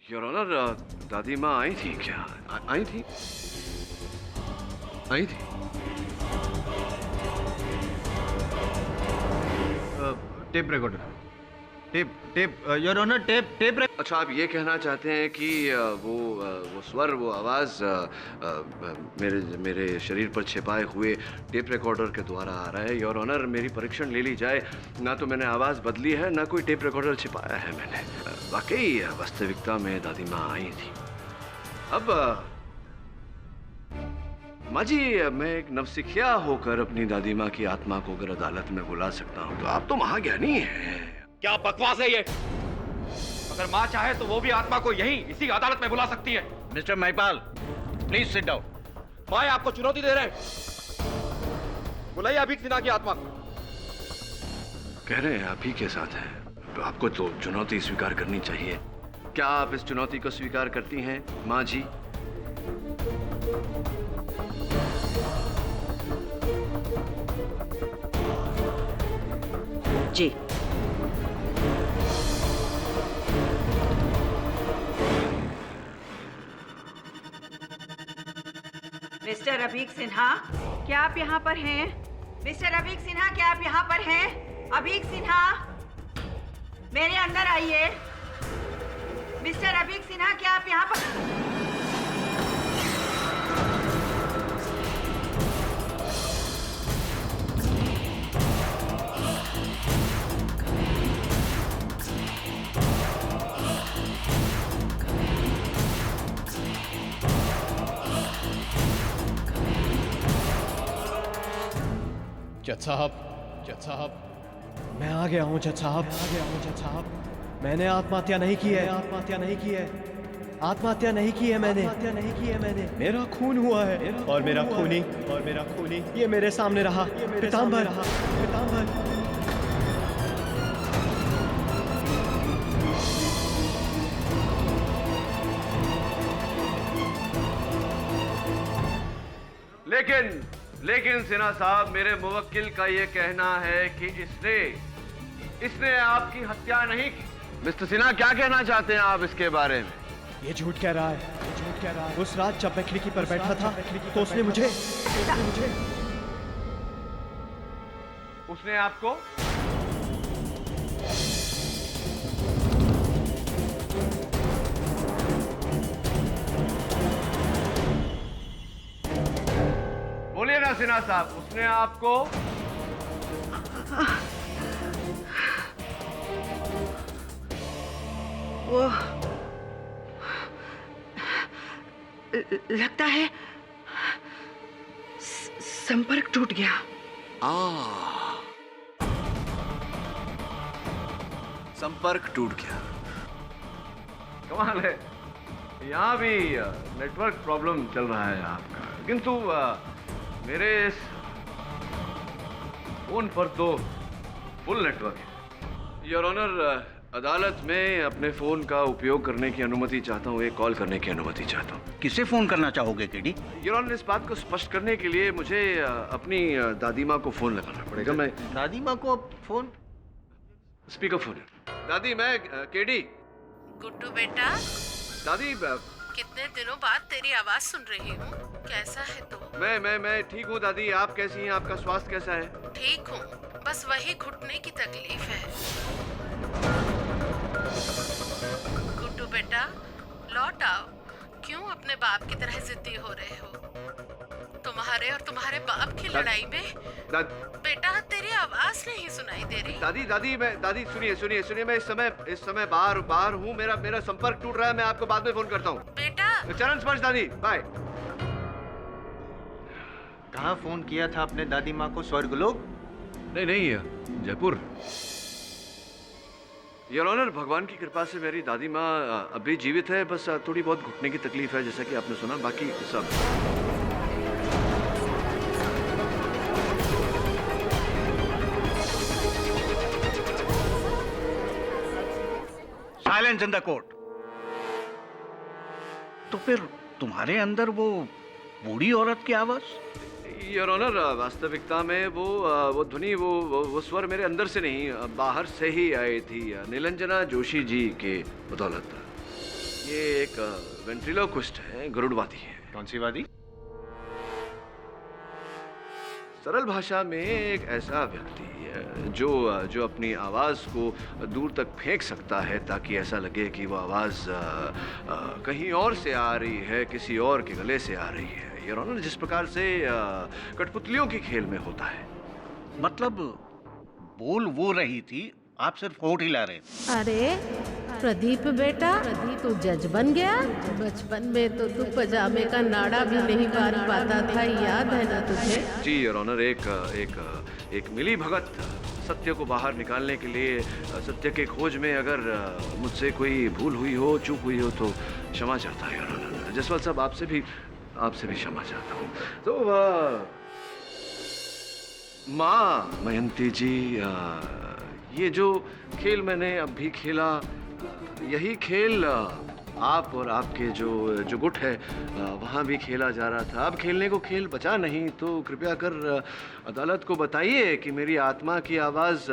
योर ऑनर, दादी माँ आई थी क्या? आई थी। Tape recorder, tape your honour, tape. अच्छा, आप ये कहना चाहते हैं कि वो स्वर, वो आवाज मेरे शरीर पर छिपाए हुए टेप रिकॉर्डर के द्वारा आ रहा है। योर ऑनर, मेरी परीक्षण ले ली जाए, ना तो मैंने आवाज बदली है, ना कोई टेप रिकॉर्डर छिपाया है मैंने। वाकई वास्तविकता में दादी माँ आई थी। अब माँ जी, मैं एक नवसिखिया होकर अपनी दादी माँ की आत्मा को अगर अदालत में बुला सकता हूँ, तो आप तो महाज्ञानी हैं। क्या बकवास है ये? अगर माँ चाहे तो वो भी आत्मा को यही इसी अदालत में बुला सकती है। Mister Mahipal, please sit down. माँ आपको चुनौती दे रहे हैं। बुलाइए अभीक सिन्हा की आत्मा को। कह रहे हैं आप ही के साथ है, तो आपको तो चुनौती स्वीकार करनी चाहिए। क्या आप इस चुनौती को स्वीकार करती हैं माँ जी? जी। मिस्टर अभीक सिन्हा, क्या आप यहाँ पर हैं? मिस्टर अभीक सिन्हा, क्या आप यहाँ पर हैं? अभीक सिन्हा, मेरे अंदर आइए। मिस्टर अभीक सिन्हा, क्या आप यहाँ पर? जज साहब, मैं आ गया हूँ जज साहब। मैंने आत्महत्या नहीं की है। आत्महत्या नहीं की है मैंने। मेरा खून हुआ है और मेरा खूनी ये मेरे सामने रहा। पीतांबर। लेकिन सिन्हा साहब, मेरे मुवक्किल का ये कहना है कि इसने आपकी हत्या नहीं की। मिस्टर सिन्हा, क्या कहना चाहते हैं आप इसके बारे में? ये झूठ कह रहा है। उस रात जब मैं खिड़की पर बैठा था तो उसने आपको बोलिए ना सिन्हा साहब, उसने आपको वो लगता है संपर्क टूट गया। संपर्क टूट गया। कमाल है, यहाँ भी नेटवर्क प्रॉब्लम चल रहा है आपका, किंतु मेरे इस फोन पर तो फुल नेटवर्क है। योर ऑनर, अदालत में अपने फोन का उपयोग करने की अनुमति चाहता हूँ, एक कॉल करने की अनुमति चाहता हूँ। किसे फोन करना चाहोगे केडी? योर ऑनर, इस बात को स्पष्ट करने के लिए मुझे अपनी दादी माँ को फोन लगाना पड़ेगा। मैं दादी माँ को फोन? स्पीकर फोन है। दादी, मैं केडी। गुड्डू बेटा, दादी, कितने दिनों बाद तेरी आवाज सुन रही हूँ। कैसा है तू? मैं ठीक हूँ दादी, आप कैसी हैं? आपका स्वास्थ्य कैसा है? ठीक हूँ, बस वही घुटने की तकलीफ है। गुड्डू बेटा, लौट आओ। क्यों अपने बाप की तरह जिद्दी हो रहे हो? तुम्हारे और तुम्हारे बाप की लड़ाई में बेटा तेरी आवाज नहीं सुनाई दे रही। दादी सुनिए, मैं इस समय बाहर हूँ। मेरा संपर्क टूट रहा है। मैं आपको बाद में फोन करता हूँ। बेटा, चरण स्पर्श दादी, बाय। कहाँ फोन किया था अपने दादी माँ को? स्वर्गलोक? नहीं, जयपुर। योर ऑनर, भगवान की कृपा से मेरी दादी माँ अभी जीवित है। बस थोड़ी बहुत घुटने की तकलीफ है, जैसा कि आपने सुना। बाकी सब साइलेंस इन द कोर्ट। तो फिर तुम्हारे अंदर वो बूढ़ी औरत की आवाज? योर ऑनर, वास्तविकता में वो ध्वनि, वो स्वर मेरे अंदर से नहीं, बाहर से ही आई थी। नीलंजना जोशी जी के बदौलत। ये एक वेंट्रिलोक्विस्ट है, गरुड़वादी है। कौन सी वादी? सरल भाषा में एक ऐसा व्यक्ति जो अपनी आवाज को दूर तक फेंक सकता है, ताकि ऐसा लगे कि वो आवाज कहीं और से आ रही है, किसी और के गले से आ रही है। योर ऑनर, जिस प्रकार से कठपुतलियों के खेल में होता है। मतलब बोल वो रही थी, आप सिर्फ होठ हिला रहे थे। अरे प्रदीप बेटा, तू जज बन गया? बचपन में तो तू पजामे का नाड़ा भी नहीं बांध पाता था, याद है ना तुझे? जी योर ऑनर, एक मिली भगत सत्य को बाहर निकालने के लिए, सत्य के खोज में अगर मुझसे कोई भूल हुई हो, चूक हुई हो, तो क्षमा चाहता है योर ऑनर। जसवाल साहब, आपसे भी क्षमा चाहता हूँ। तो माँ मयंती जी, ये जो खेल मैंने अभी खेला, यही खेल आप और आपके जो गुट है वहाँ भी खेला जा रहा था। अब खेलने को खेल बचा नहीं, तो कृपया कर अदालत को बताइए कि मेरी आत्मा की आवाज़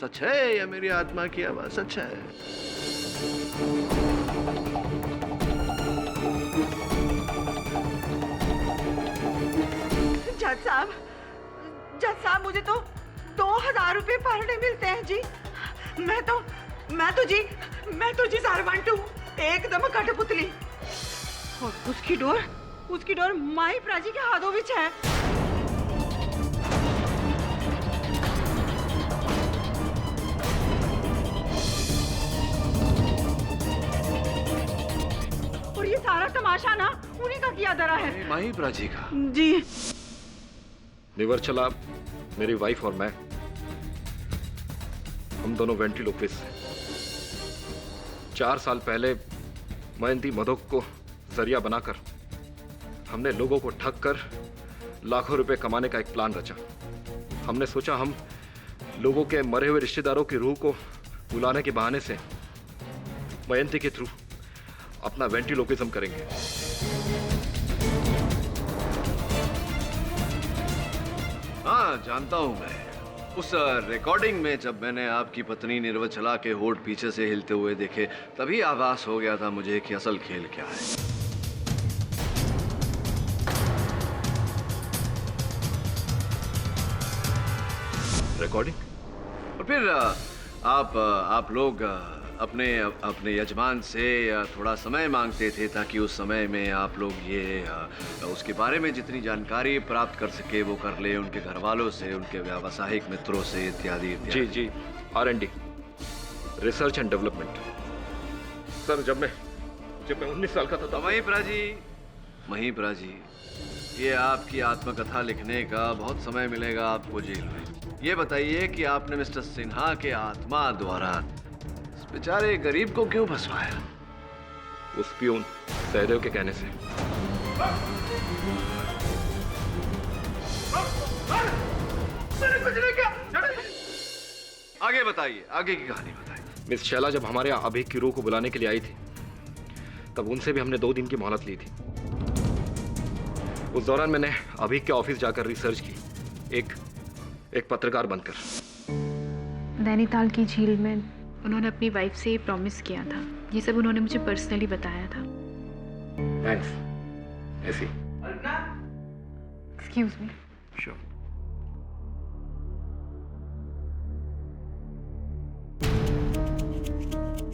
सच है या मेरी आत्मा की आवाज़ सच है। जज साहब, मुझे तो 2 1000 रुपए पर डे मिलते हैं जी। मैं तो जी सारवांटू एकदम कठपुतली। और उसकी डोर माई प्राजी के हाथों विच है। और ये सारा तमाशा ना उन्हीं का किया धरा है। माही प्राची का जी। निवर चला मेरी वाइफ और मैं, हम दोनों वेंट्रिलोक्विस्ट हैं। 4 साल पहले मयंती मधोक को जरिया बनाकर हमने लोगों को ठग कर लाखों रुपए कमाने का एक प्लान रचा। हमने सोचा हम लोगों के मरे हुए रिश्तेदारों की रूह को बुलाने के बहाने से मयंती के थ्रू अपना वेंट्रिलोक्विज्म करेंगे। हाँ, जानता हूं मैं। उस रिकॉर्डिंग में जब मैंने आपकी पत्नी निर्वचला के होठ पीछे से हिलते हुए देखे, तभी आभास हो गया था मुझे कि असल खेल क्या है। रिकॉर्डिंग? और फिर आप लोग अपने यजमान से थोड़ा समय मांगते थे ताकि उस समय में आप लोग ये उसके बारे में जितनी जानकारी प्राप्त कर सके वो कर ले, उनके घर वालों से, उनके व्यावसायिक मित्रों से इत्यादि इत्यादि। जी, R&D, research and development. Sir, जब मैं 19 साल का था। महिप्रा जी, ये आपकी आत्मकथा लिखने का बहुत समय मिलेगा आपको जेल में। ये बताइए कि आपने मिस्टर सिन्हा के आत्मा द्वारा इस बेचारे गरीब को क्यों फंसवाया? उस पियून सहदेव के कहने से। आगे बताइए, आगे की कहानी बताइए। मिस शैला जब हमारे यहाँ अभीक की रूह को बुलाने के लिए आई थी, तब उनसे भी हमने 2 दिन की मोहलत ली थी। उस दौरान मैंने अभीक के ऑफिस जाकर रिसर्च की, एक पत्रकार बनकर। नैनीताल की झील में उन्होंने अपनी वाइफ से प्रॉमिस किया था। ये सब उन्होंने मुझे पर्सनली बताया था। थैंक्स। ऐसी। Excuse me. श्योर।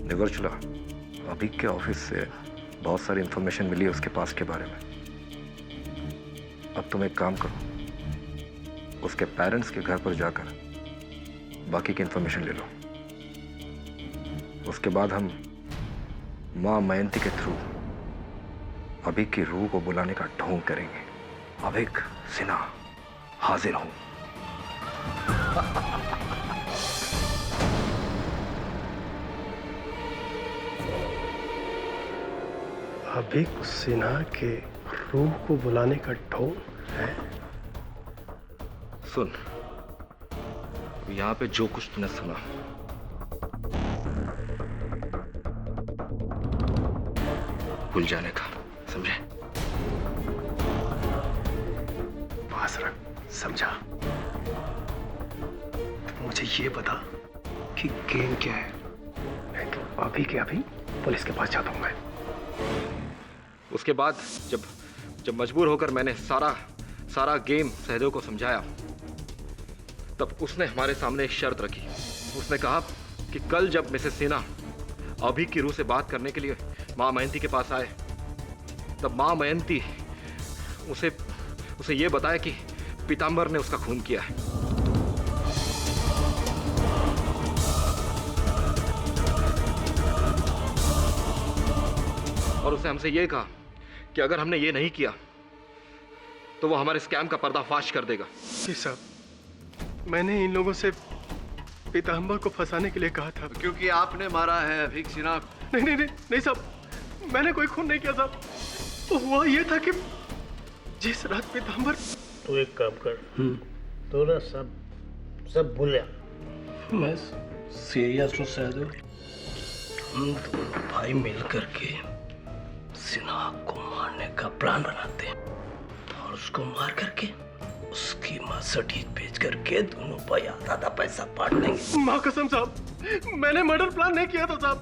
निवर्चला, अभीक के ऑफिस से बहुत सारी इंफॉर्मेशन मिली है उसके पास के बारे में। अब तुम एक काम करो, उसके पेरेंट्स के घर पर जाकर बाकी की इंफॉर्मेशन ले लो। उसके बाद हम मां मयंती के थ्रू अभीक की रूह को बुलाने का ढोंग करेंगे। अभीक सिन्हा, हाजिर हूं। अभीक सिन्हा के रूह को बुलाने का ढोंग है? सुन, यहां पे जो कुछ तूने सुना, भूल जाने का, समझे? पास रख, समझा? मुझे ये बता कि गेम क्या है? नहीं तो अभी के अभी पुलिस के पास जाता हूं मैं। उसके बाद जब मजबूर होकर मैंने सारा गेम सहदेव को समझाया, तब उसने हमारे सामने एक शर्त रखी। उसने कहा कि कल जब मिसेस सिन्हा अभीक की रूह से बात करने के लिए मां मयंती के पास आए, तब मां मयंती उसे ये बताया कि पीताम्बर ने उसका खून किया है। और उसने हमसे ये कहा कि अगर हमने ये नहीं किया तो वो हमारे स्कैम का पर्दाफाश कर देगा। जी साहब, मैंने इन लोगों से पीताम्बर को फंसाने के लिए कहा था। क्योंकि आपने मारा है अभीक सिन्हा। नहीं साहब, मैंने कोई खून नहीं किया साहब। तो हुआ ये था कि जिस रात पीताम्बर। तू एक काम कर, तो ना सब भूलिया। मैं सीरियस हूँ सहदेव। हम दोनों भाई मिल करके सिन्हा को मारने का प्लान बनाते हैं और उसको मार करके उसकी मर्सिडीज बेच करके दोनों भाई आधा पैसा बांट लेंगे। माँ कसम साहब, मैंने मर्डर प्लान नहीं किया था साहब।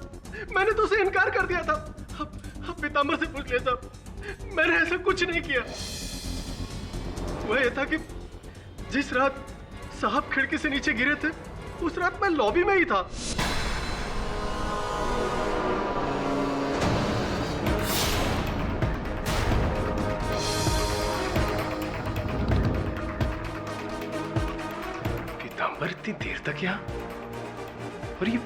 मैंने तो उसे इनकार कर दिया था। अब पीताम्बर से पूछ लिया साहब, मैंने ऐसा कुछ नहीं किया। वह ये था कि जिस रात साहब खिड़की से नीचे गिरे थे उस रात मैं लॉबी में ही था। पीताम्बर इतनी देर तक यहाँ, और ये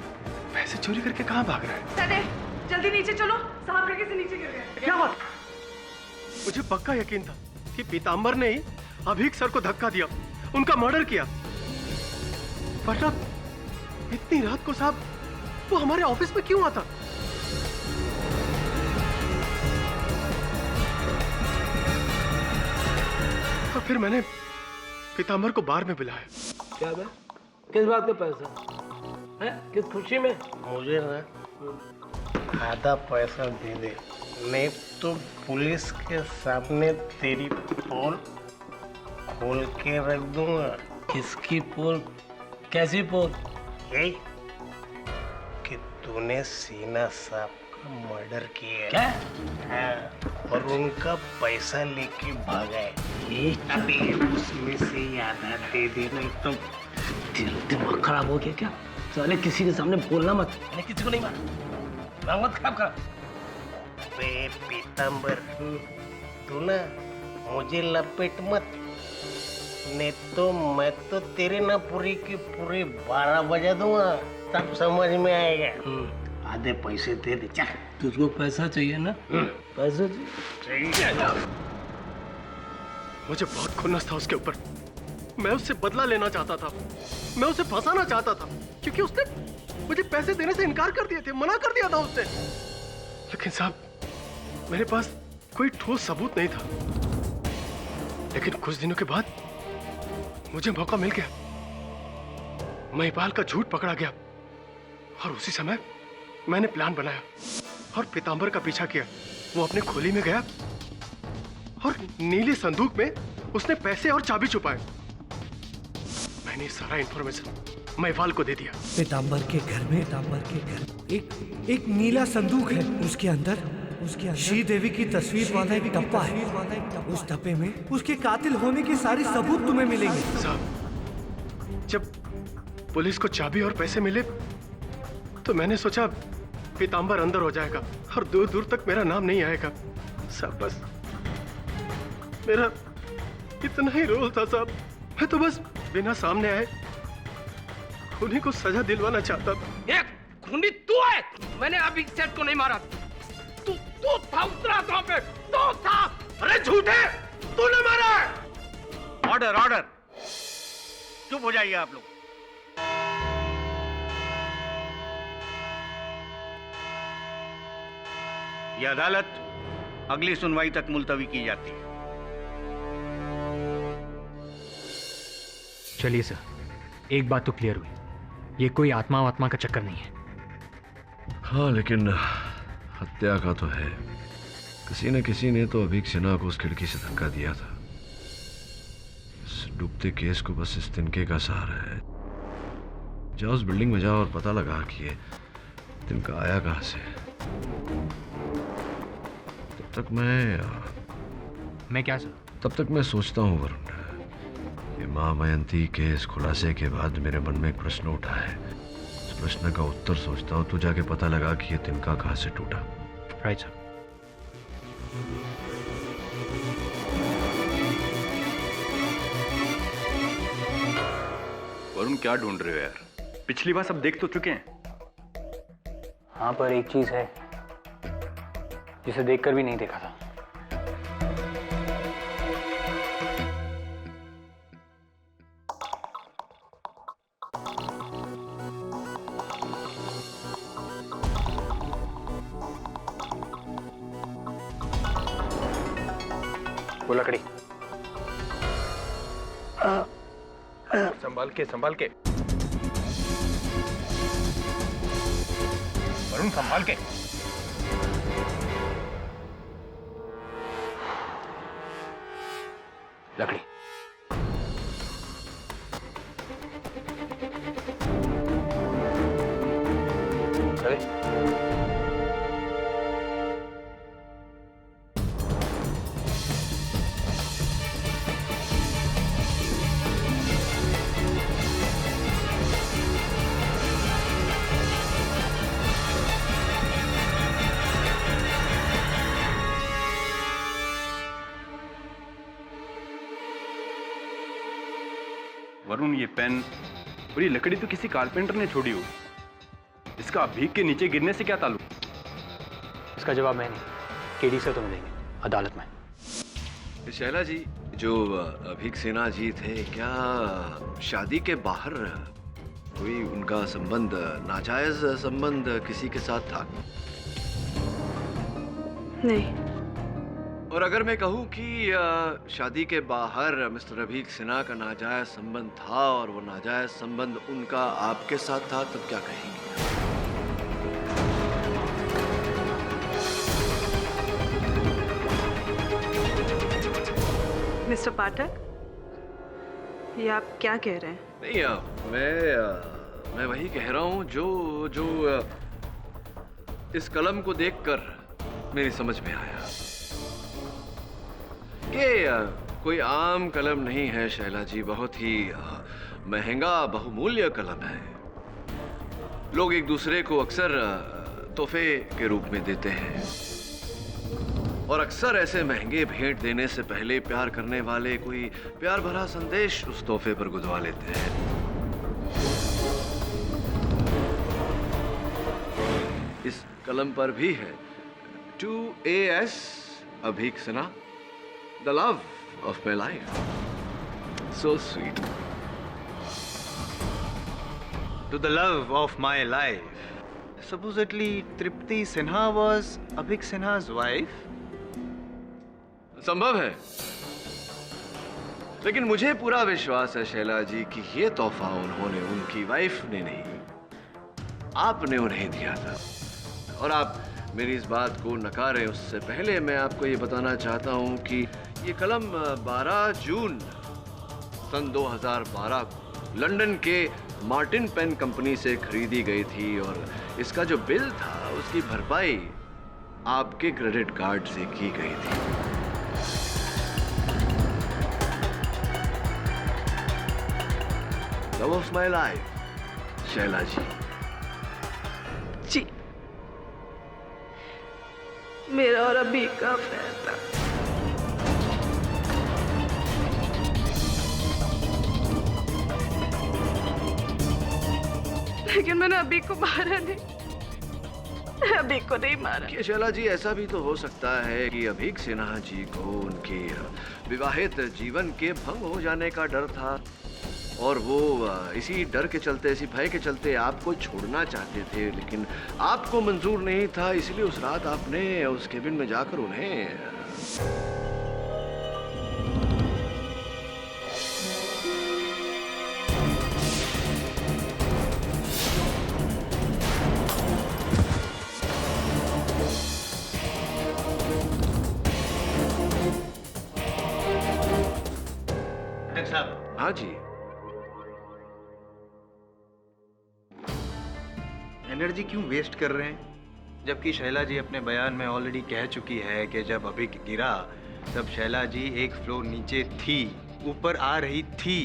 पैसे चोरी करके कहाँ भाग रहा है? सदैव जल्दी नीचे चलो, साहब खिड़की से नीचे गिर गए। क्या बात? मुझे पक्का यकीन था कि पीताम्बर ने ही अभीक सर को धक्का दिया, उनका मर्डर किया। वरना इतनी रात को साहब वो हमारे ऑफिस में क्यों आता? और फिर मैंने पीताम्बर को बार में बुलाया। क्या बे? किस बात का पैसा है? किस खुशी में? मुझे ना आधा पैसा दे दे, नहीं तो पुलिस के सामने तेरी पोल खोल के रख दूंगा। किसकी पोल? कैसी पोल? यही कि तूने सीना साहब का मर्डर किया। क्या? हाँ, और उनका पैसा लेके भागा है। अबे उसमें से आधा दे दे, नहीं तो दिमाग खराब हो गया क्या? साले किसी के सामने बोलना मत, मैंने किसी को नहीं मारा। मत खराब कर। बे पीताम्बर, तू ना मुझे लपेट मत, नहीं तो मैं तो तेरे ना पूरी की पूरी 12 बजा दूंगा, तब समझ में आएगा। आधे पैसे दे दे। चल, तुझको पैसा चाहिए ना? पैसा चाहिए। मुझे बहुत खुन्नस था उसके ऊपर। मैं उससे बदला लेना चाहता था, मैं उसे फंसाना चाहता था, क्योंकि उसने मुझे पैसे देने से इनकार कर दिए थे, मना कर दिया था उसने। लेकिन साहब मेरे पास कोई ठोस सबूत नहीं था। लेकिन कुछ दिनों के बाद मुझे मौका मिल गया। महिपाल का झूठ पकड़ा गया और उसी समय मैंने प्लान बनाया और पीताम्बर का पीछा किया। वो अपने खोली में गया और नीले संदूक में उसने पैसे और चाबी छुपाए। मैंने सारा इंफॉर्मेशन महिपाल को दे दिया। पीताम्बर के घर में एक नीला संदूक है। उसके अंदर श्रीदेवी की तस्वीर वाला एक डब्बा है। उस डब्बे में उसके कातिल होने के सारे सबूत तुम्हें मिलेंगे। साहब जब पुलिस को चाबी और पैसे मिले तो मैंने सोचा पीताम्बर अंदर हो जाएगा और दूर दूर तक मेरा नाम नहीं आएगा। साहब बस मेरा इतना ही रोल था साहब। मैं तो बस बिना सामने आए उन्हीं को सजा दिलवाना चाहता था। एक खूनी तू है, मैंने अभी सेठ को नहीं मारा। तू था उस रात पे, तू था। अरे झूठे, तूने मारा है। ऑर्डर ऑर्डर, चुप हो जाइए आप लोग। यह अदालत अगली सुनवाई तक मुलतवी की जाती है। चलिए सर, एक बात तो क्लियर हुई, ये कोई आत्मा का चक्कर नहीं है। हाँ, लेकिन हत्या का तो है। किसी ने तो अभीक सिन्हा को उस खिड़की से धक्का दिया था। इस डूबते केस को बस इस तिनके का सहारा है। जाओ उस बिल्डिंग में जाओ और पता लगा कि ये तिनका आया कहाँ से। तब तक मैं सोचता हूँ वरुण, ये माँ मयंती के इस खुलासे के बाद मेरे मन में एक प्रश्न उठा है। इस प्रश्न का उत्तर सोचता हूँ, तू जाके पता लगा कि ये तिनका कहाँ से टूटा। Right sir. वरुण क्या ढूंढ रहे हो यार? पिछली बार सब देख तो चुके हैं। हाँ, पर एक चीज है जिसे देखकर भी नहीं देखा था। वो लकड़ी। संभाल के वरुण, संभाल के। लकड़ी। चले। वरुण, ये पेन और ये लकड़ी तो किसी कारपेंटर ने छोड़ी हो। इसका अभीक के नीचे गिरने से क्या ताल्लुक? इसका जवाब मैं नहीं, केडी से तुम्हें देंगे अदालत में। शैला जी, जो अभीक सिन्हा जी थे, क्या शादी के बाहर कोई उनका संबंध, नाजायज संबंध किसी के साथ था? नहीं। और अगर मैं कहूं कि शादी के बाहर मिस्टर अभीक सिन्हा का नाजायज संबंध था और वो नाजायज संबंध उनका आपके साथ था, तब क्या कहेंगे? मिस्टर पाठक, ये आप क्या कह रहे हैं? नहीं, मैं वही कह रहा हूं जो इस कलम को देखकर मेरी समझ में आया कि कोई आम कलम नहीं है शैला जी, बहुत ही महंगा बहुमूल्य कलम है। लोग एक दूसरे को अक्सर तोहफे के रूप में देते हैं और अक्सर ऐसे महंगे भेंट देने से पहले प्यार करने वाले कोई प्यार भरा संदेश उस तोहफे पर गुदवा लेते हैं। इस कलम पर भी है to AS Abhik Sinha, the love of my life. So sweet. To the love of my life. Supposedly, Tripti Sinha was Abhik Sinha's wife. संभव है, लेकिन मुझे पूरा विश्वास है शैला जी कि ये तोहफा उन्होंने उनकी वाइफ ने नहीं, आपने उन्हें दिया था। और आप मेरी इस बात को नकारें उससे पहले मैं आपको ये बताना चाहता हूं कि ये कलम 12 जून सन 2012 को लंदन के मार्टिन पेन कंपनी से खरीदी गई थी और इसका जो बिल था उसकी भरपाई आपके क्रेडिट कार्ड से की गई थी। Love of my life Shaila ji. जी, मेरा और अभी का अफेयर था। लेकिन मैंने अभी को मारा नहीं, अभी को नहीं मारा। कि शैला जी, ऐसा भी तो हो सकता है कि अभीक सिन्हा जी को उनके विवाहित जीवन के भंग हो जाने का डर था और वो इसी डर के चलते, इसी भय के चलते आपको छोड़ना चाहते थे, लेकिन आपको मंजूर नहीं था। इसलिए उस रात आपने उस केबिन में जाकर उन्हें साहब। हाँ जी। एनर्जी क्यों वेस्ट कर रहे हैं, जबकि शैला जी अपने बयान में ऑलरेडी कह चुकी है कि जब अभी गिरा तब शैला जी एक फ्लोर नीचे थी, ऊपर आ रही थी।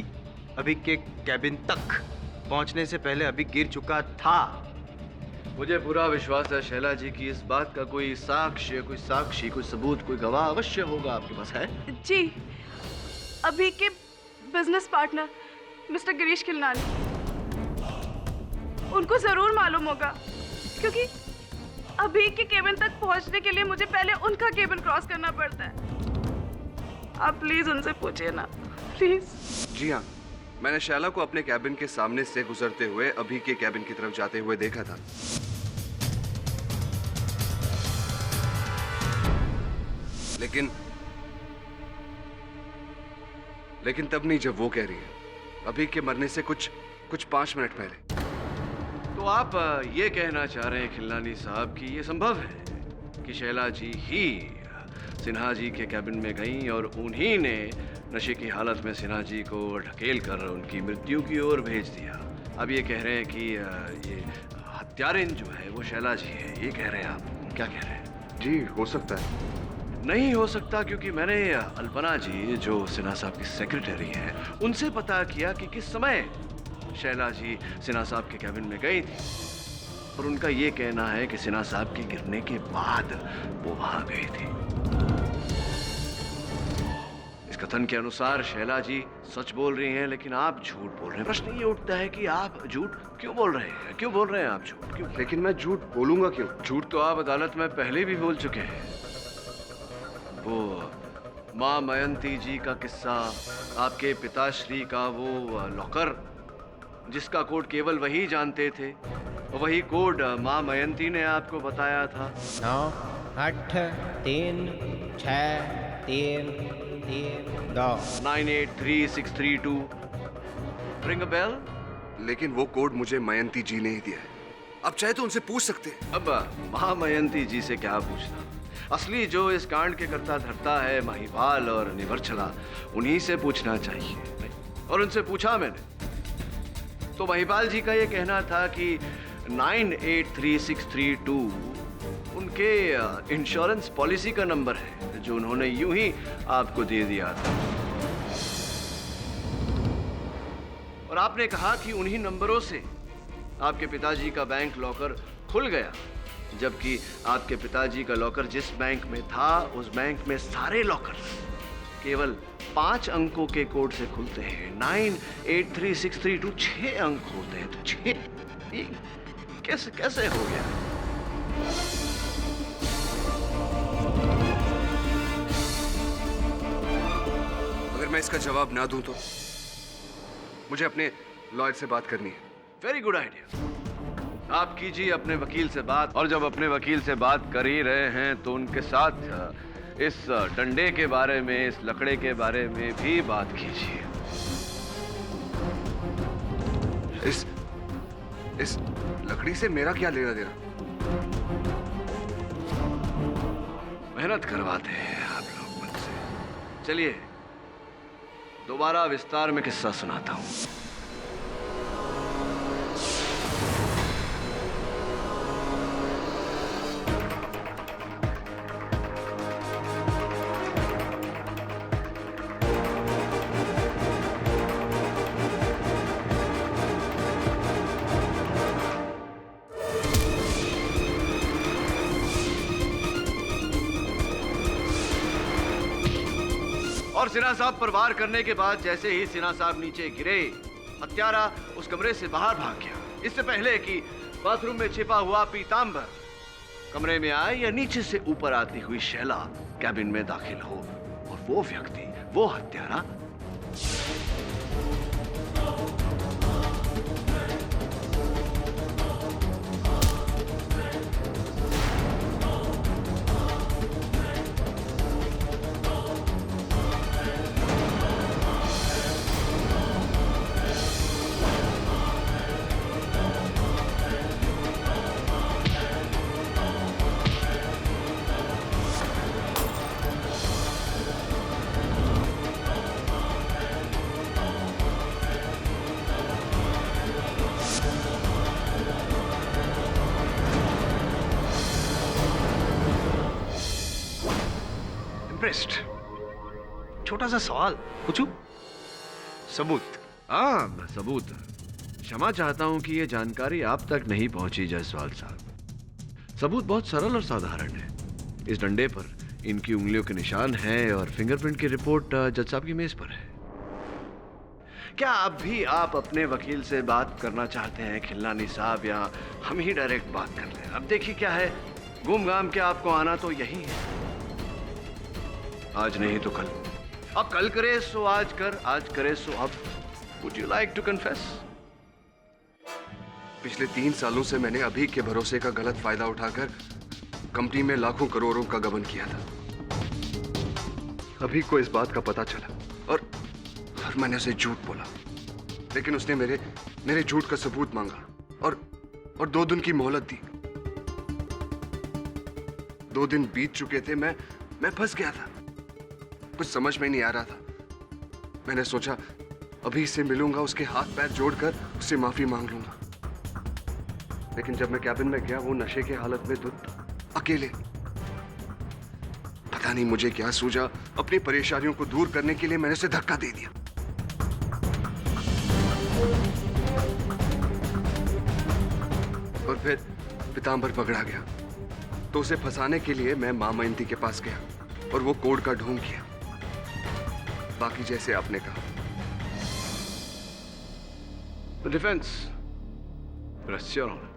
अभी के कैबिन तक पहुंचने से पहले अभी गिर चुका था। मुझे पूरा विश्वास है शैला जी की इस बात का कोई साक्ष्य, कोई साक्षी, कोई सबूत, कोई गवाह अवश्य होगा आपके पास। है जी, अभी के business partner Mr Girish Khilnani, उनको जरूर मालूम होगा, क्योंकि अभी के केबिन तक पहुंचने के लिए मुझे पहले उनका केबिन क्रॉस करना पड़ता है। आप प्लीज उनसे पूछिए ना, प्लीज। जी हाँ, मैंने शैला को अपने कैबिन के सामने से गुजरते हुए अभी के कैबिन की तरफ जाते हुए देखा था। लेकिन तब नहीं जब वो कह रही है, अभी के मरने से कुछ 5 मिनट पहले। तो आप ये कहना चाह रहे हैं खिलनानी साहब कि ये संभव है कि शैला जी ही सिन्हा जी के कैबिन में गईं और उन्हीं ने नशे की हालत में सिन्हा जी को ढकेल कर उनकी मृत्यु की ओर भेज दिया। अब ये कह रहे हैं कि ये हत्यारिन जो है वो शैला जी है, ये कह रहे हैं आप? क्या कह रहे हैं? जी, हो सकता है। नहीं हो सकता, क्योंकि मैंने अल्पना जी जो सिन्हा साहब की सेक्रेटरी हैं उनसे पता किया कि किस समय शैला जी सिन्हा साहब के कैबिन में गई थी और उनका ये कहना है कि सिन्हा साहब के गिरने के बाद वो वहां गई थी। कथन के अनुसार शैला जी सच बोल रही हैं, लेकिन आप झूठ बोल रहे हैं। प्रश्न ये उठता है कि आप झूठ क्यों बोल रहे हैं? क्यों बोल रहे हैं आप झूठ? क्यों? लेकिन मैं झूठ बोलूंगा क्यों? झूठ तो आप अदालत में पहले भी बोल चुके हैं। वो माँ मयंती जी का किस्सा, आपके पिताश्री का वो लॉकर जिसका कोड केवल वही जानते थे, वही कोड माँ मयंती ने आपको बताया था। 9 8 3 6 3 3 2 983632 रिंग अ बेल? लेकिन वो कोड मुझे मयंती जी ने ही दिया है। अब चाहे तो उनसे पूछ सकते हैं। अब माँ मयंती जी से क्या पूछना? असली जो इस कांड के करता धरता है महिपाल और निवर्चला, उन्हीं से पूछना चाहिए। और उनसे पूछा मैंने तो महिपाल जी का ये कहना था कि 983632 उनके इंश्योरेंस पॉलिसी का नंबर है, जो उन्होंने यूं ही आपको दे दिया था। और आपने कहा कि उन्हीं नंबरों से आपके पिताजी का बैंक लॉकर खुल गया, जबकि आपके पिताजी का लॉकर जिस बैंक में था, उस बैंक में सारे लॉकर केवल 5 अंकों के कोड से खुलते हैं। 983632 6 अंक होते हैं। तो 6 कैसे कैसे हो गया? अगर मैं इसका जवाब ना दूं तो मुझे अपने लॉयर से बात करनी है। Very good idea. आप कीजिए अपने वकील से बात, और जब अपने वकील से बात कर ही रहे हैं तो उनके साथ इस डंडे के बारे में, इस लकड़े के बारे में भी बात कीजिए। इस लकड़ी से मेरा क्या लेना देना? मेहनत करवाते हैं आप लोग मुझसे। चलिए दोबारा विस्तार में किस्सा सुनाता हूं। और सिन्हा साहब पर वार करने के बाद जैसे ही सिन्हा साहब नीचे गिरे, हत्यारा उस कमरे से बाहर भाग गया, इससे पहले कि बाथरूम में छिपा हुआ पीतांबर कमरे में आए या नीचे से ऊपर आती हुई शैला कैबिन में दाखिल हो। और वो व्यक्ति, वो हत्यारा छोटा सा सवाल पूछूं? सबूत? हाँ सबूत। क्षमा चाहता हूं कि यह जानकारी आप तक नहीं पहुंची जायसवाल साहब। सबूत बहुत सरल और साधारण है। इस डंडे पर इनकी उंगलियों के निशान हैं और फिंगरप्रिंट की रिपोर्ट जज साहब की मेज पर है। क्या अब भी आप अपने वकील से बात करना चाहते हैं खिलनानी साहब, या हम ही डायरेक्ट बात कर लें? अब देखिए क्या है, घूम घाम के आपको आना तो यही है। आज नहीं तो कल, अब कल करे सो आज कर, आज करे सो अब। Would you like to confess? पिछले 3 सालों से मैंने अभी के भरोसे का गलत फायदा उठाकर कंपनी में लाखों करोड़ों का गबन किया था। अभी को इस बात का पता चला और मैंने उसे झूठ बोला, लेकिन उसने मेरे झूठ का सबूत मांगा और 2 दिन की मोहलत दी। 2 दिन बीत चुके थे, मैं फंस गया था। कुछ समझ में नहीं आ रहा था। मैंने सोचा अभी से मिलूंगा, उसके हाथ पैर जोड़कर उससे माफी मांग लूंगा। लेकिन जब मैं कैबिन में गया, वो नशे के हालत में अकेले। पता नहीं मुझे क्या सूझा, अपनी परेशानियों को दूर करने के लिए मैंने उसे धक्का दे दिया। और फिर पीतांबर पकड़ा गया, तो उसे फंसाने के लिए मैं मां मयंती के पास गया और वो कोड का ढोंग किया। बाकी जैसे आपने कहा। Defence, press your honour.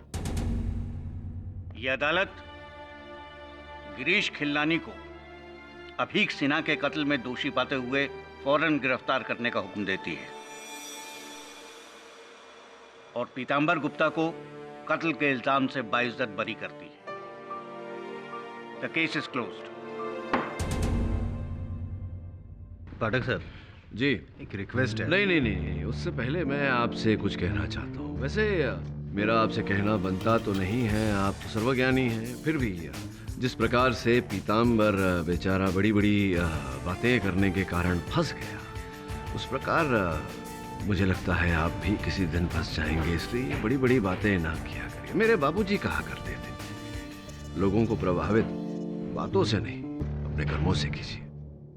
ये अदालत गिरीश खिल्लानी को अभीक सिन्हा के कत्ल में दोषी पाते हुए फौरन गिरफ्तार करने का हुक्म देती है और पीतांबर गुप्ता को कत्ल के इल्जाम से बाइज्जत बरी करती है। The case is closed. Pathak sir ji, एक रिक्वेस्ट है। नहीं नहीं नहीं, उससे पहले मैं आपसे कुछ कहना चाहता हूँ। वैसे मेरा आपसे कहना बनता तो नहीं है, आप तो सर्वज्ञानी हैं, फिर भी जिस प्रकार से पीतांबर बेचारा बड़ी बड़ी बातें करने के कारण फंस गया, उस प्रकार मुझे लगता है आप भी किसी दिन फंस जाएंगे, इसलिए बड़ी बड़ी बातें ना किया करिए। मेरे बाबूजी कहा करते थे, लोगों को प्रभावित बातों से नहीं, अपने कर्मों से कीजिए।